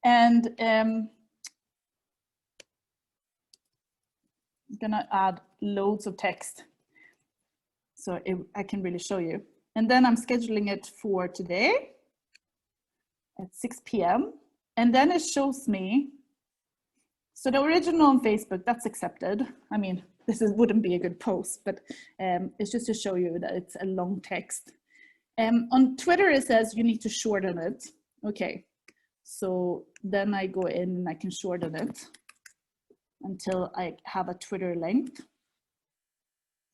And I'm gonna add loads of text so I can really show you. And then I'm scheduling it for today at 6 p.m. And then it shows me So the original on Facebook, that's accepted. I mean, wouldn't be a good post, but it's just to show you that it's a long text. On Twitter, it says you need to shorten it. Okay, so then I go in and I can shorten it until I have a Twitter length.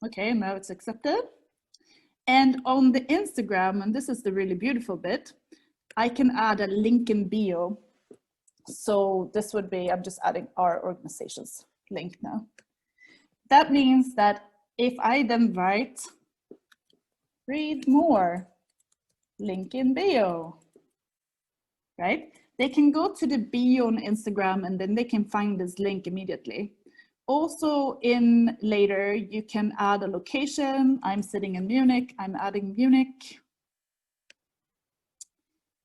Okay, now it's accepted. And on the Instagram, and this is the really beautiful bit, I can add a link in bio. So this would be, I'm just adding our organization's link now. That means that if I then write, read more, link in bio, right? They can go to the bio on Instagram and then they can find this link immediately. Also in later, you can add a location. I'm sitting in Munich, I'm adding Munich.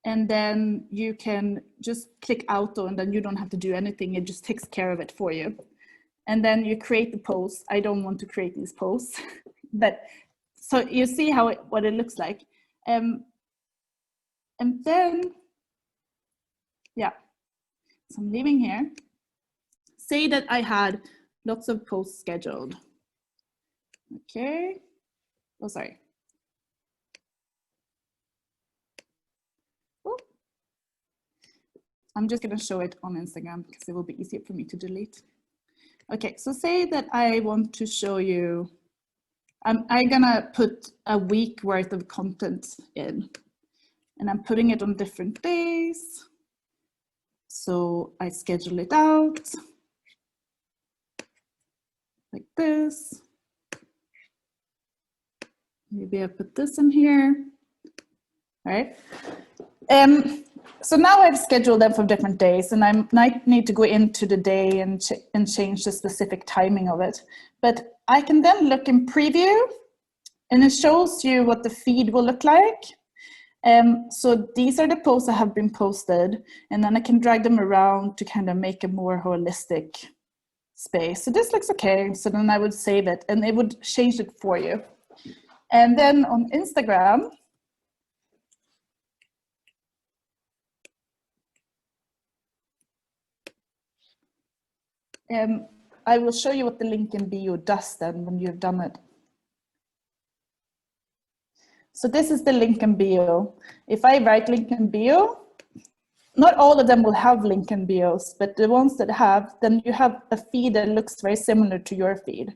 And then you can just click auto and then you don't have to do anything. It just takes care of it for you. And then you create the post. I don't want to create these posts, but so you see what it looks like. And then, yeah, so I'm leaving here. Say that I had lots of posts scheduled. Okay, oh, sorry. Oh. I'm just gonna show it on Instagram because it will be easier for me to delete. Okay, so say that I want to show you, I'm gonna put a week worth of content in, and I'm putting it on different days. So I schedule it out like this. Maybe I put this in here, right? So now I've scheduled them for different days, and I might need to go into the day and change the specific timing of it. But I can then look in preview, and it shows you what the feed will look like. So these are the posts that have been posted, and then I can drag them around to kind of make a more holistic space. So this looks okay. So then I would save it, and it would change it for you. And then on Instagram, I will show you what the link in bio does then when you've done it. So this is the link in bio. If I write link in bio, not all of them will have link in bios, but the ones that have, then you have a feed that looks very similar to your feed.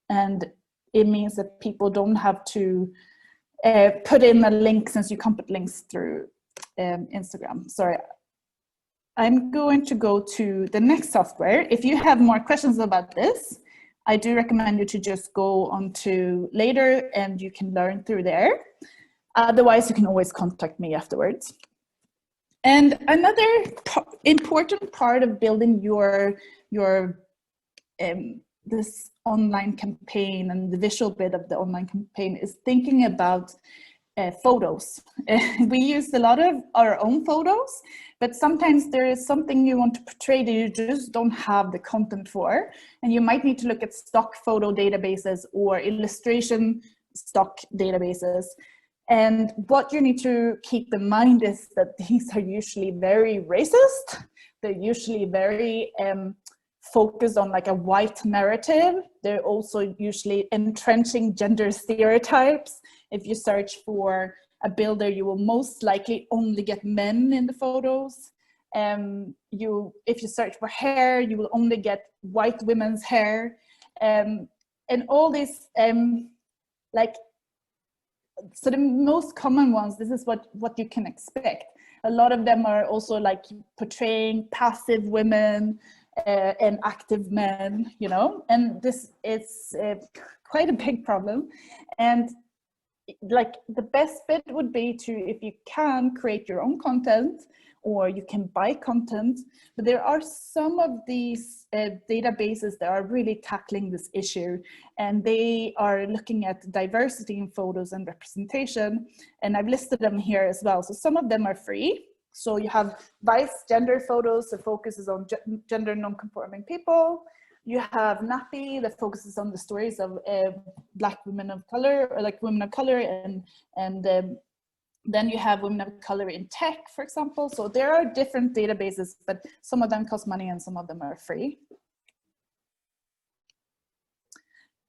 And it means that people don't have to put in a link, since you can't put links through Instagram. Sorry. I'm going to go to the next software. If you have more questions about this, I do recommend you to just go on to later and you can learn through there. Otherwise, you can always contact me afterwards. And another important part of building your this online campaign and the visual bit of the online campaign is thinking about photos. We use a lot of our own photos, but sometimes there is something you want to portray that you just don't have the content for, and you might need to look at stock photo databases or illustration stock databases. And what you need to keep in mind is that these are usually very racist. They're usually very focused on like a white narrative. They're also usually entrenching gender stereotypes. If you search for a builder, you will most likely only get men in the photos. If you search for hair, you will only get white women's hair. And all these, so the most common ones, this is what you can expect. A lot of them are also like portraying passive women and active men, you know, and this is quite a big problem. And like the best bit would be to, if you can, create your own content, or you can buy content. But there are some of these databases that are really tackling this issue, and they are looking at diversity in photos and representation, and I've listed them here as well. So some of them are free. So you have Vice Gender Photos that focuses on gender non-conforming people. You have Nappy that focuses on the stories of Black women of color, or like women of color, and Then you have women of color in tech, for example. So there are different databases, but some of them cost money and some of them are free.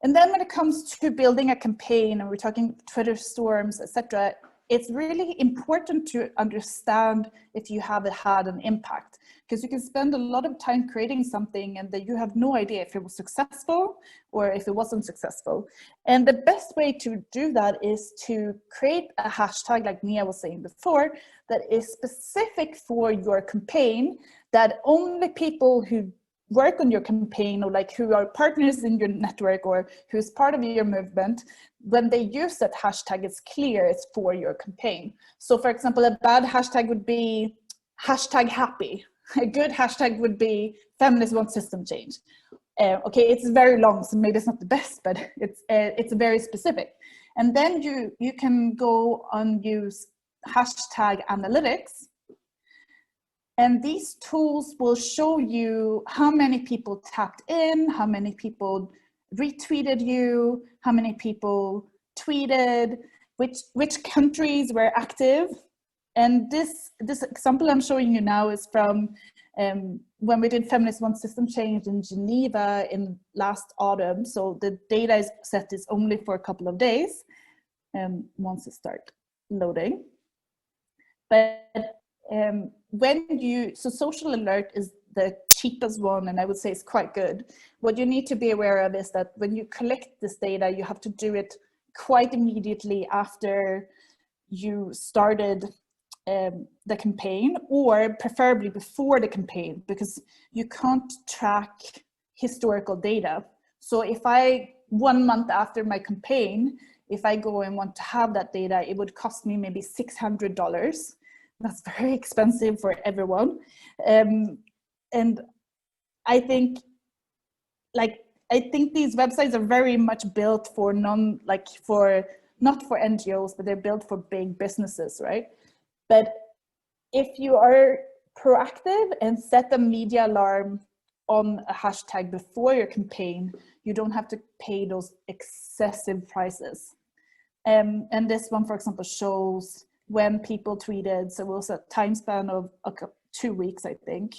And then when it comes to building a campaign, and we're talking Twitter storms, etc., it's really important to understand if you have had an impact, because you can spend a lot of time creating something and that you have no idea if it was successful or if it wasn't successful. And the best way to do that is to create a hashtag, like Neha was saying before, that is specific for your campaign, that only people who work on your campaign, or like who are partners in your network or who's part of your movement, when they use that hashtag, it's clear it's for your campaign. So for example, a bad hashtag would be hashtag happy. A good hashtag would be feminist want system change. Okay, it's very long, so maybe it's not the best, but it's very specific. And then you can go and use hashtag analytics. And these tools will show you how many people tapped in, how many people retweeted you, how many people tweeted, which countries were active. And this example I'm showing you now is from when we did Feminist Want System Change in Geneva in last autumn. So the data set is only for a couple of days once it starts loading. But so social alert is the cheapest one, and I would say it's quite good. What you need to be aware of is that when you collect this data, you have to do it quite immediately after you started the campaign, or preferably before the campaign, because you can't track historical data. So if 1 month after my campaign, if I go and want to have that data, it would cost me maybe $600. That's very expensive for everyone. And I think these websites are very much built for not for NGOs, but they're built for big businesses, right? But if you are proactive and set a media alarm on a hashtag before your campaign, you don't have to pay those excessive prices. And this one, for example, shows when people tweeted, so it was a time span of 2 weeks, I think.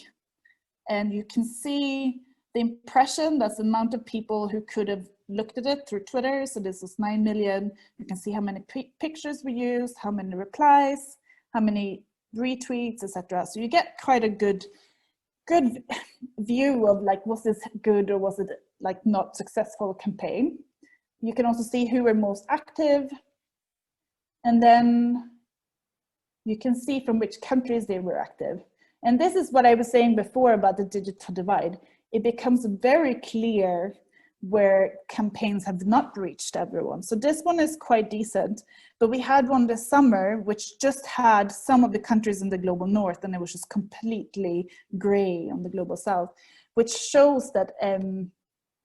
And you can see the impression, that's the amount of people who could have looked at it through Twitter. So this is 9 million. You can see how many pictures were used, how many replies, how many retweets, etc. So you get quite a good view of like, was this good or was it like not successful campaign? You can also see who were most active. And then you can see from which countries they were active. And this is what I was saying before about the digital divide. It becomes very clear where campaigns have not reached everyone. So this one is quite decent, but we had one this summer which just had some of the countries in the global north, and it was just completely gray on the global south, which shows that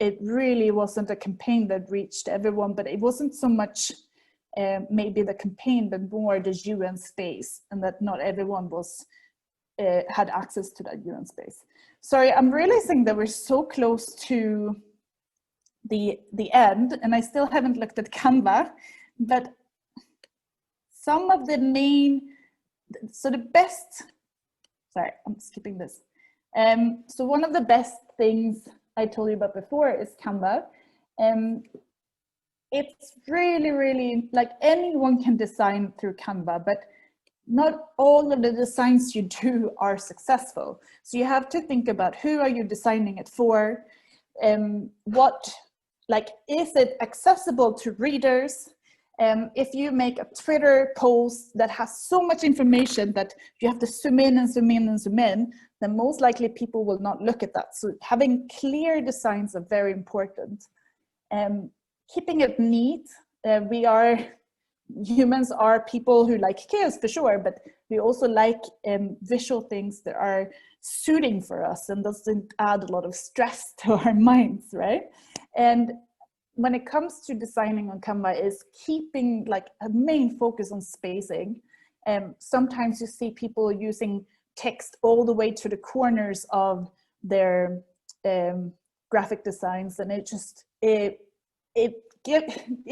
it really wasn't a campaign that reached everyone, but it wasn't so much maybe the campaign, but more the UN space, and that not everyone was had access to that UN space. Sorry, I'm realizing that we're so close to the end, and I still haven't looked at CANVA, but some of the main, so the best, sorry, I'm skipping this. So one of the best things I told you about before is CANVA. It's really, really, like anyone can design through CANVA, but not all of the designs you do are successful. So you have to think about who are you designing it for, is it accessible to readers? If you make a Twitter post that has so much information that you have to zoom in and zoom in and zoom in, then most likely people will not look at that. So having clear designs are very important. Keeping it neat, humans are people who like chaos for sure, but we also like visual things that are suiting for us and doesn't add a lot of stress to our minds, right? And when it comes to designing on Canva is keeping like a main focus on spacing. Sometimes you see people using text all the way to the corners of their graphic designs, and it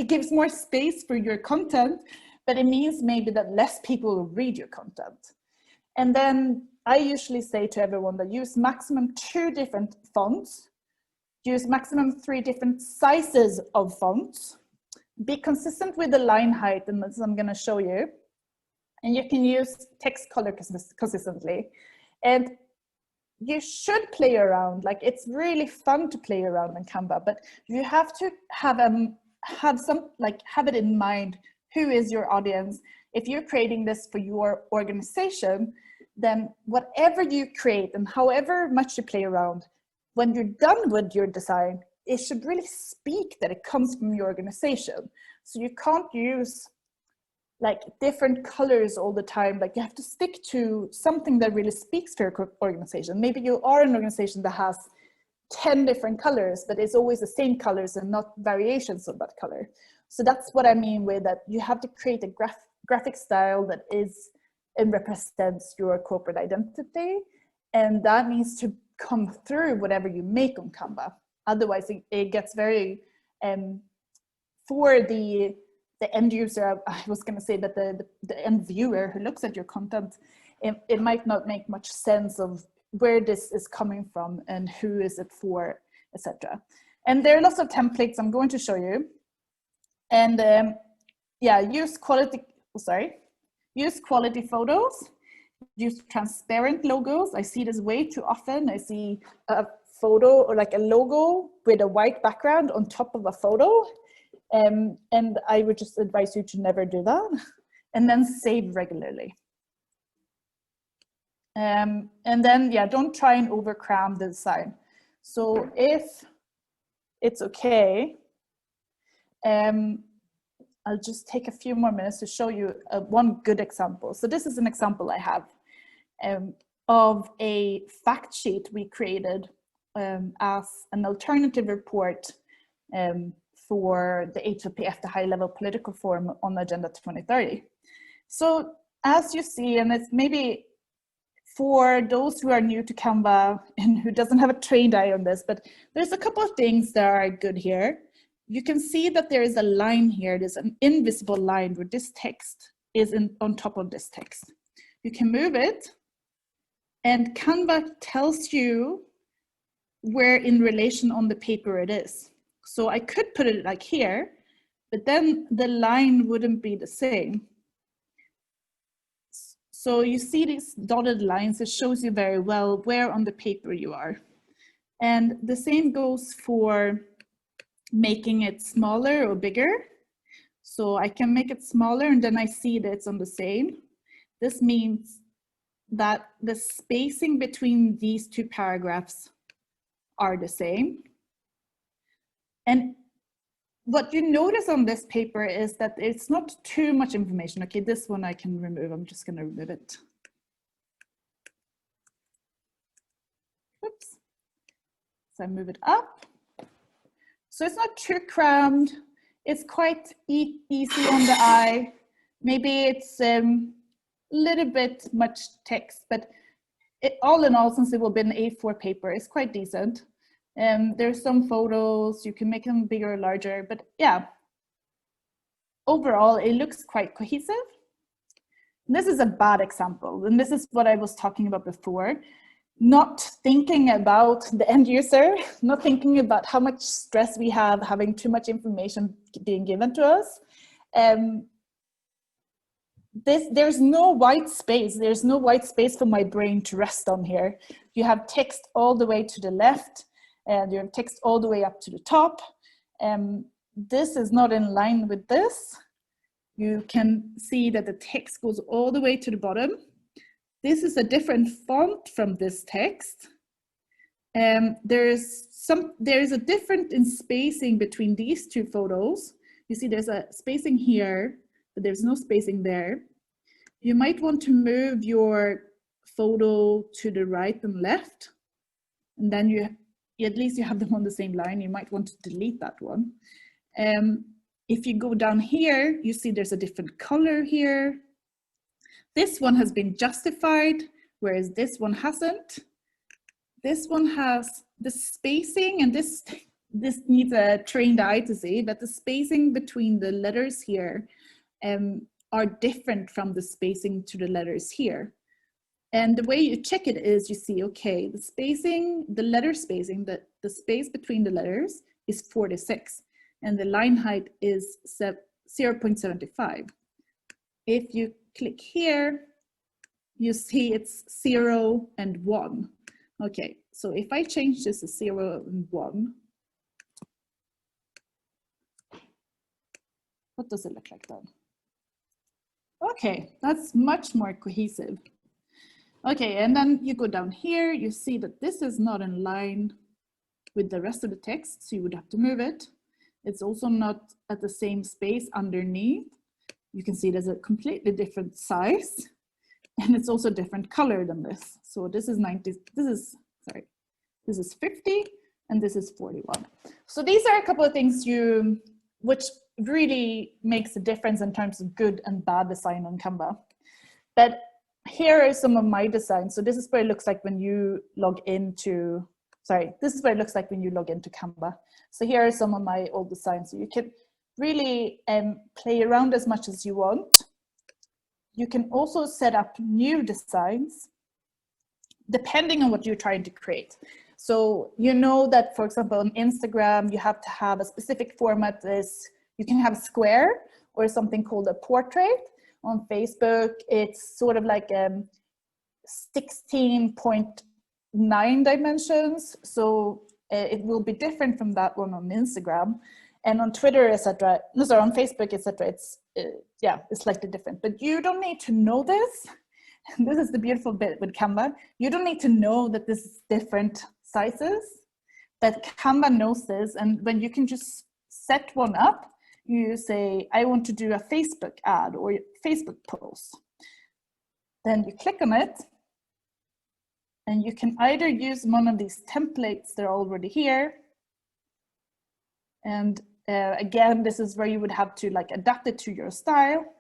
gives more space for your content, but it means maybe that less people will read your content. And then I usually say to everyone that use maximum 2 different fonts, use maximum 3 different sizes of fonts, be consistent with the line height, and as I'm going to show you, and you can use text color consistently. And you should play around, like it's really fun to play around in Canva, but you have to have it in mind, who is your audience? If you're creating this for your organization, then whatever you create and however much you play around, when you're done with your design, it should really speak that it comes from your organization. So you can't use like different colors all the time. Like you have to stick to something that really speaks to your organization. Maybe you are an organization that has 10 different colors, but it's always the same colors and not variations of that color. So that's what I mean with that. You have to create a graphic style that is and represents your corporate identity. And that needs to come through whatever you make on Canva. Otherwise it gets very, for the end user, I was going to say that the end viewer who looks at your content, it might not make much sense of where this is coming from and who is it for, etc. And there are lots of templates I'm going to show you. And yeah, use quality photos, use transparent logos. I see this way too often. I see a photo or like a logo with a white background on top of a photo. And I would just advise you to never do that. And then save regularly. And then, yeah, don't try and overcram the design. So if it's okay, I'll just take a few more minutes to show you one good example. So this is an example I have of a fact sheet we created as an alternative report for the HLPF, the High Level Political Forum on Agenda 2030. So as you see, and it's maybe for those who are new to Canva and who doesn't have a trained eye on this, but there's a couple of things that are good here. You can see that there is a line here, there's an invisible line where this text is on top of this text. You can move it, and Canva tells you where in relation on the paper it is. So I could put it like here, but then the line wouldn't be the same. So you see these dotted lines, it shows you very well where on the paper you are. And the same goes for making it smaller or bigger. So I can make it smaller and then I see that it's on the same. This means that the spacing between these two paragraphs are the same. And what you notice on this paper is that it's not too much information. Okay, this one I can remove. I'm just going to remove it. Oops. So I move it up. So it's not too crammed. It's quite easy on the eye. Maybe it's a little bit much text, but all in all, since it will be an A4 paper, it's quite decent. There's some photos, you can make them bigger or larger, but yeah, overall, it looks quite cohesive. And this is a bad example, and this is what I was talking about before. Not thinking about the end user, not thinking about how much stress we have having too much information being given to us. There's no white space. There's no white space for my brain to rest on here. You have text all the way to the left, and you have text all the way up to the top. This is not in line with this. You can see that the text goes all the way to the bottom. This is a different font from this text. There is a difference in spacing between these two photos. You see there's a spacing here, but there's no spacing there. You might want to move your photo to the right and left, and then at least you have them on the same line. You might want to delete that one. If you go down here, you see there's a different color here. This one has been justified, whereas this one hasn't. This one has the spacing, and this needs a trained eye to see, but the spacing between the letters here are different from the spacing to the letters here. And the way you check it is you see, okay, the spacing, the letter spacing, the space between the letters is 46, and the line height is 0.75. If you click here, you see it's 0 and 1. Okay, so if I change this to 0 and 1, what does it look like then? Okay, that's much more cohesive. Okay, and then you go down here, you see that this is not in line with the rest of the text, so you would have to move it. It's also not at the same space underneath. You can see there's a completely different size, and it's also a different color than this. So this is 50, and this is 41. So these are a couple of things which really makes a difference in terms of good and bad design on Canva. But here are some of my designs. So this is what it looks like when you log into, this is what it looks like when you log into Canva. So here are some of my old designs. So you can really play around as much as you want. You can also set up new designs depending on what you're trying to create. So you know that, for example, on Instagram, you have to have a specific format. You can have a square or something called a portrait. On Facebook, it's sort of like 16.9 dimensions. So it will be different from that one on Instagram. And on Twitter, etc. No, sorry, on Facebook, etc. It's slightly different. But you don't need to know this. This is the beautiful bit with Canva. You don't need to know that this is different sizes. But Canva knows this, and when you can just set one up, you say, I want to do a Facebook ad or Facebook post. Then you click on it, and you can either use one of these templates that are already here. And again, this is where you would have to like adapt it to your style.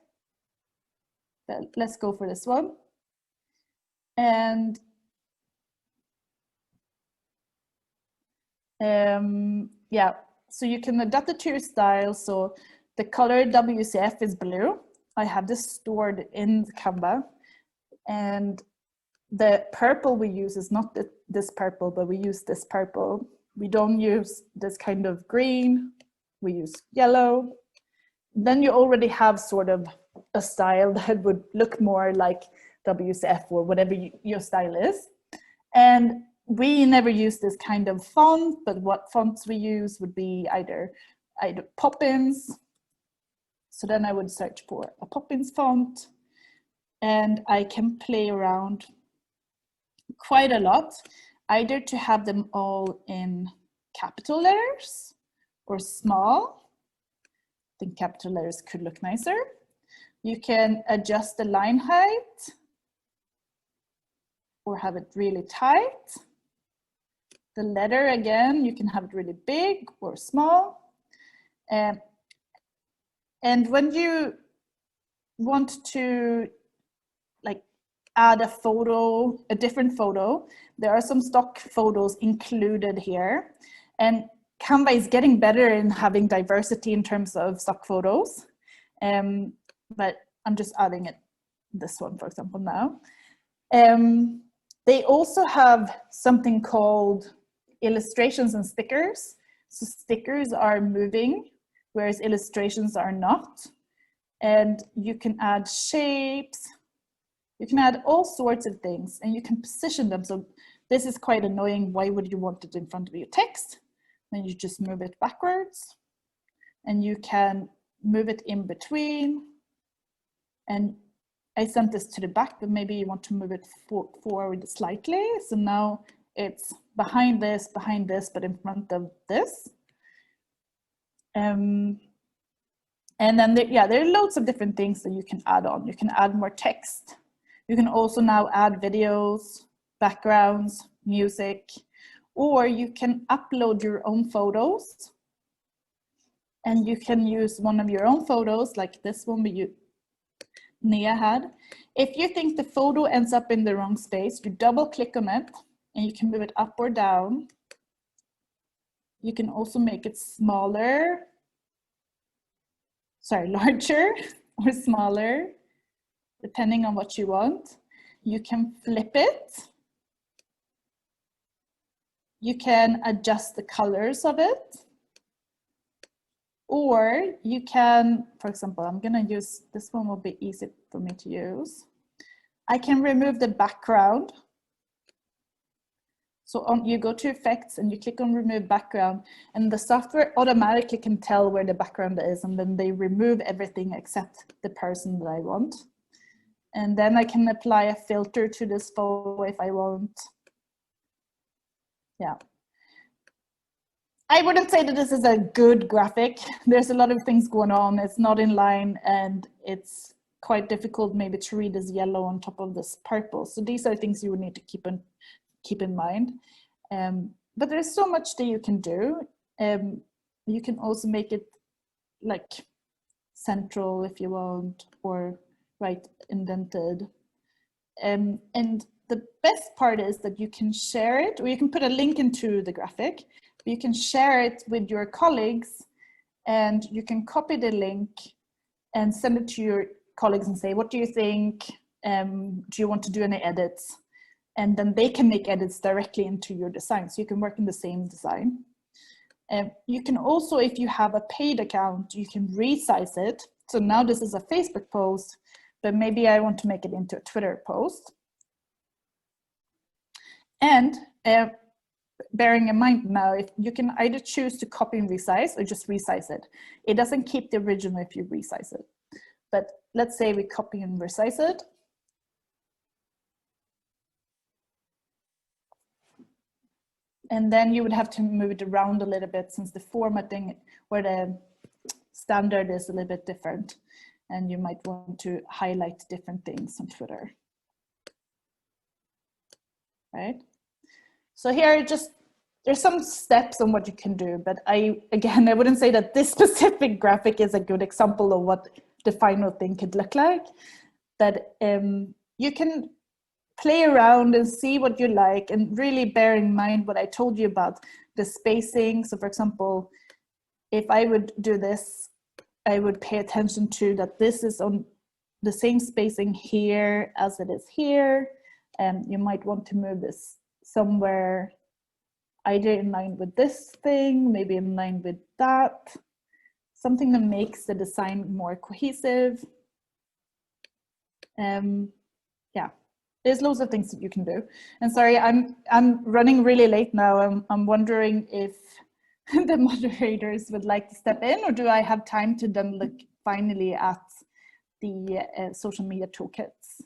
But let's go for this one. And yeah, so you can adapt it to your style. So the color WCF is blue. I have this stored in Canva. And the purple we use is not this purple, but we use this purple. We don't use this kind of green. We use yellow. Then you already have sort of a style that would look more like WCF or whatever your style is. And we never use this kind of font, but what fonts we use would be either Poppins. So then I would search for a Poppins font, and I can play around quite a lot, either to have them all in capital letters or small. I think capital letters could look nicer. You can adjust the line height or have it really tight. The letter, again, you can have it really big or small. And when you want to like add a photo, a different photo, there are some stock photos included here. And Canva is getting better in having diversity in terms of stock photos. But I'm just adding this one, for example, now. They also have something called illustrations and stickers. So stickers are moving, whereas illustrations are not. And you can add shapes. You can add all sorts of things, and you can position them. So this is quite annoying. Why would you want it in front of your text? Then you just move it backwards, and you can move it in between. And I sent this to the back, but maybe you want to move it forward slightly. So now it's behind this, but in front of this. And then there are loads of different things that you can add on. You can add more text. You can also now add videos, backgrounds, music, or you can upload your own photos. And you can use one of your own photos, like this one Neha had. If you think the photo ends up in the wrong space, you double click on it and you can move it up or down. You can also make it larger or smaller, depending on what you want. You can flip it. You can adjust the colors of it. Or you can, for example, I'm going to use, this one will be easy for me to use. I can remove the background. So you go to effects and you click on remove background, and the software automatically can tell where the background is, and then they remove everything except the person that I want. And then I can apply a filter to this photo if I want. Yeah. I wouldn't say that this is a good graphic. There's a lot of things going on. It's not in line, and it's quite difficult maybe to read this yellow on top of this purple. So these are things you would need to keep in mind. But there's so much that you can do. You can also make it like central if you want, or right indented. And the best part is that you can share it, or you can put a link into the graphic. You can share it with your colleagues, and you can copy the link and send it to your colleagues and say, what do you think? Do you want to do any edits? And then they can make edits directly into your design. So you can work in the same design. You can also, if you have a paid account, you can resize it. So now this is a Facebook post, but maybe I want to make it into a Twitter post. And bearing in mind now, if you can either choose to copy and resize or just resize it. It doesn't keep the original if you resize it. But let's say we copy and resize it. And then you would have to move it around a little bit, since the formatting where the standard is a little bit different. And you might want to highlight different things on Twitter. Right? So here, there's some steps on what you can do, but I wouldn't say that this specific graphic is a good example of what the final thing could look like. But you can play around and see what you like, and really bear in mind what I told you about the spacing. So for example, if I would do this, I would pay attention to that this is on the same spacing here as it is here. And you might want to move this somewhere either in line with this thing, maybe in line with that. Something that makes the design more cohesive. Yeah, there's loads of things that you can do. And sorry, I'm running really late now. I'm wondering if the moderators would like to step in, or do I have time to then look finally at the social media toolkits?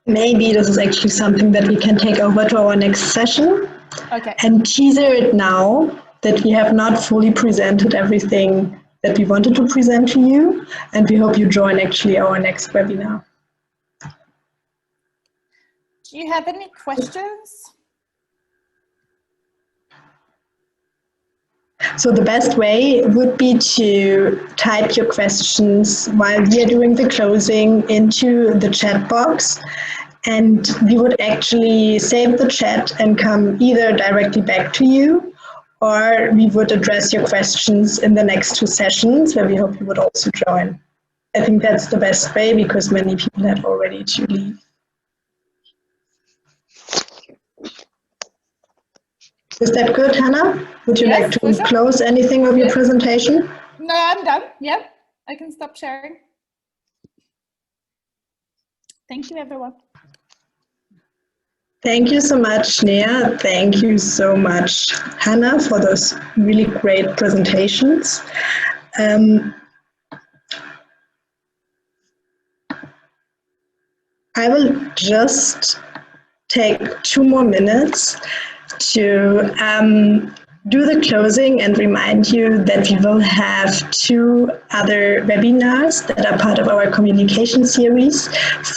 Maybe this is actually something that we can take over to our next session. Okay. And teaser it now that we have not fully presented everything that we wanted to present to you, and we hope you join actually our next webinar. Do you have any questions? So the best way would be to type your questions while we are doing the closing into the chat box, and we would actually save the chat and come either directly back to you, or we would address your questions in the next two sessions where we hope you would also join. I think that's the best way because many people had already to leave. Is that good, Hanna? Would you like to close anything of your presentation? No, I'm done. Yeah, I can stop sharing. Thank you, everyone. Thank you so much, Neha. Thank you so much, Hanna, for those really great presentations. I will just take 2 more minutes to do the closing and remind you that we will have 2 other webinars that are part of our communication series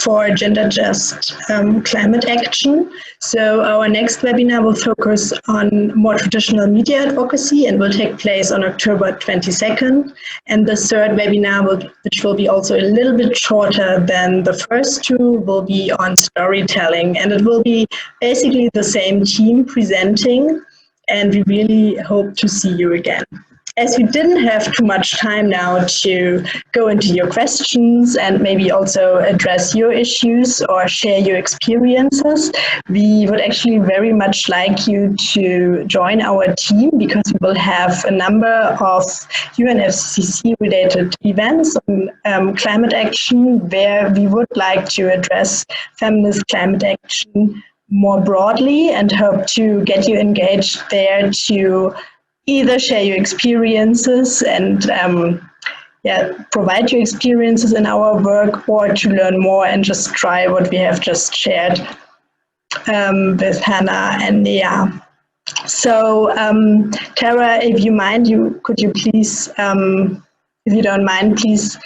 for gender just climate action. So our next webinar will focus on more traditional media advocacy and will take place on October 22nd. And the third webinar, which will be also a little bit shorter than the first 2, will be on storytelling. And it will be basically the same team presenting. And we really hope to see you again. as we didn't have too much time now to go into your questions and maybe also address your issues or share your experiences, we would actually very much like you to join our team, because we will have a number of UNFCCC-related events on climate action, where we would like to address feminist climate action more broadly and hope to get you engaged there to either share your experiences and provide your experiences in our work, or to learn more and just try what we have just shared with Hanna and Neha. So Tara, if you mind, could you please, if you don't mind, please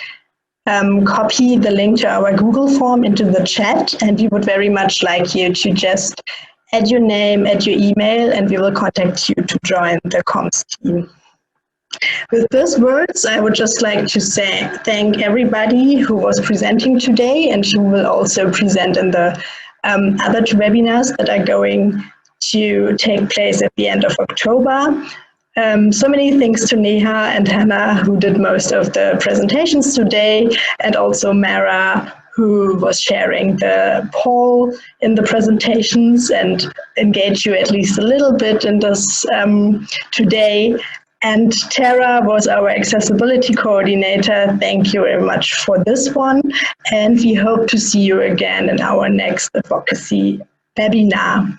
copy the link to our Google form into the chat, and we would very much like you to just add your name, add your email, and we will contact you to join the comms team. With those words, I would just like to thank everybody who was presenting today and who will also present in the other two webinars that are going to take place at the end of October. So many thanks to Neha and Hanna, who did most of the presentations today, and also Mara, who was sharing the poll in the presentations and engaged you at least a little bit in this today. And Tara was our accessibility coordinator. Thank you very much for this one. And we hope to see you again in our next advocacy webinar.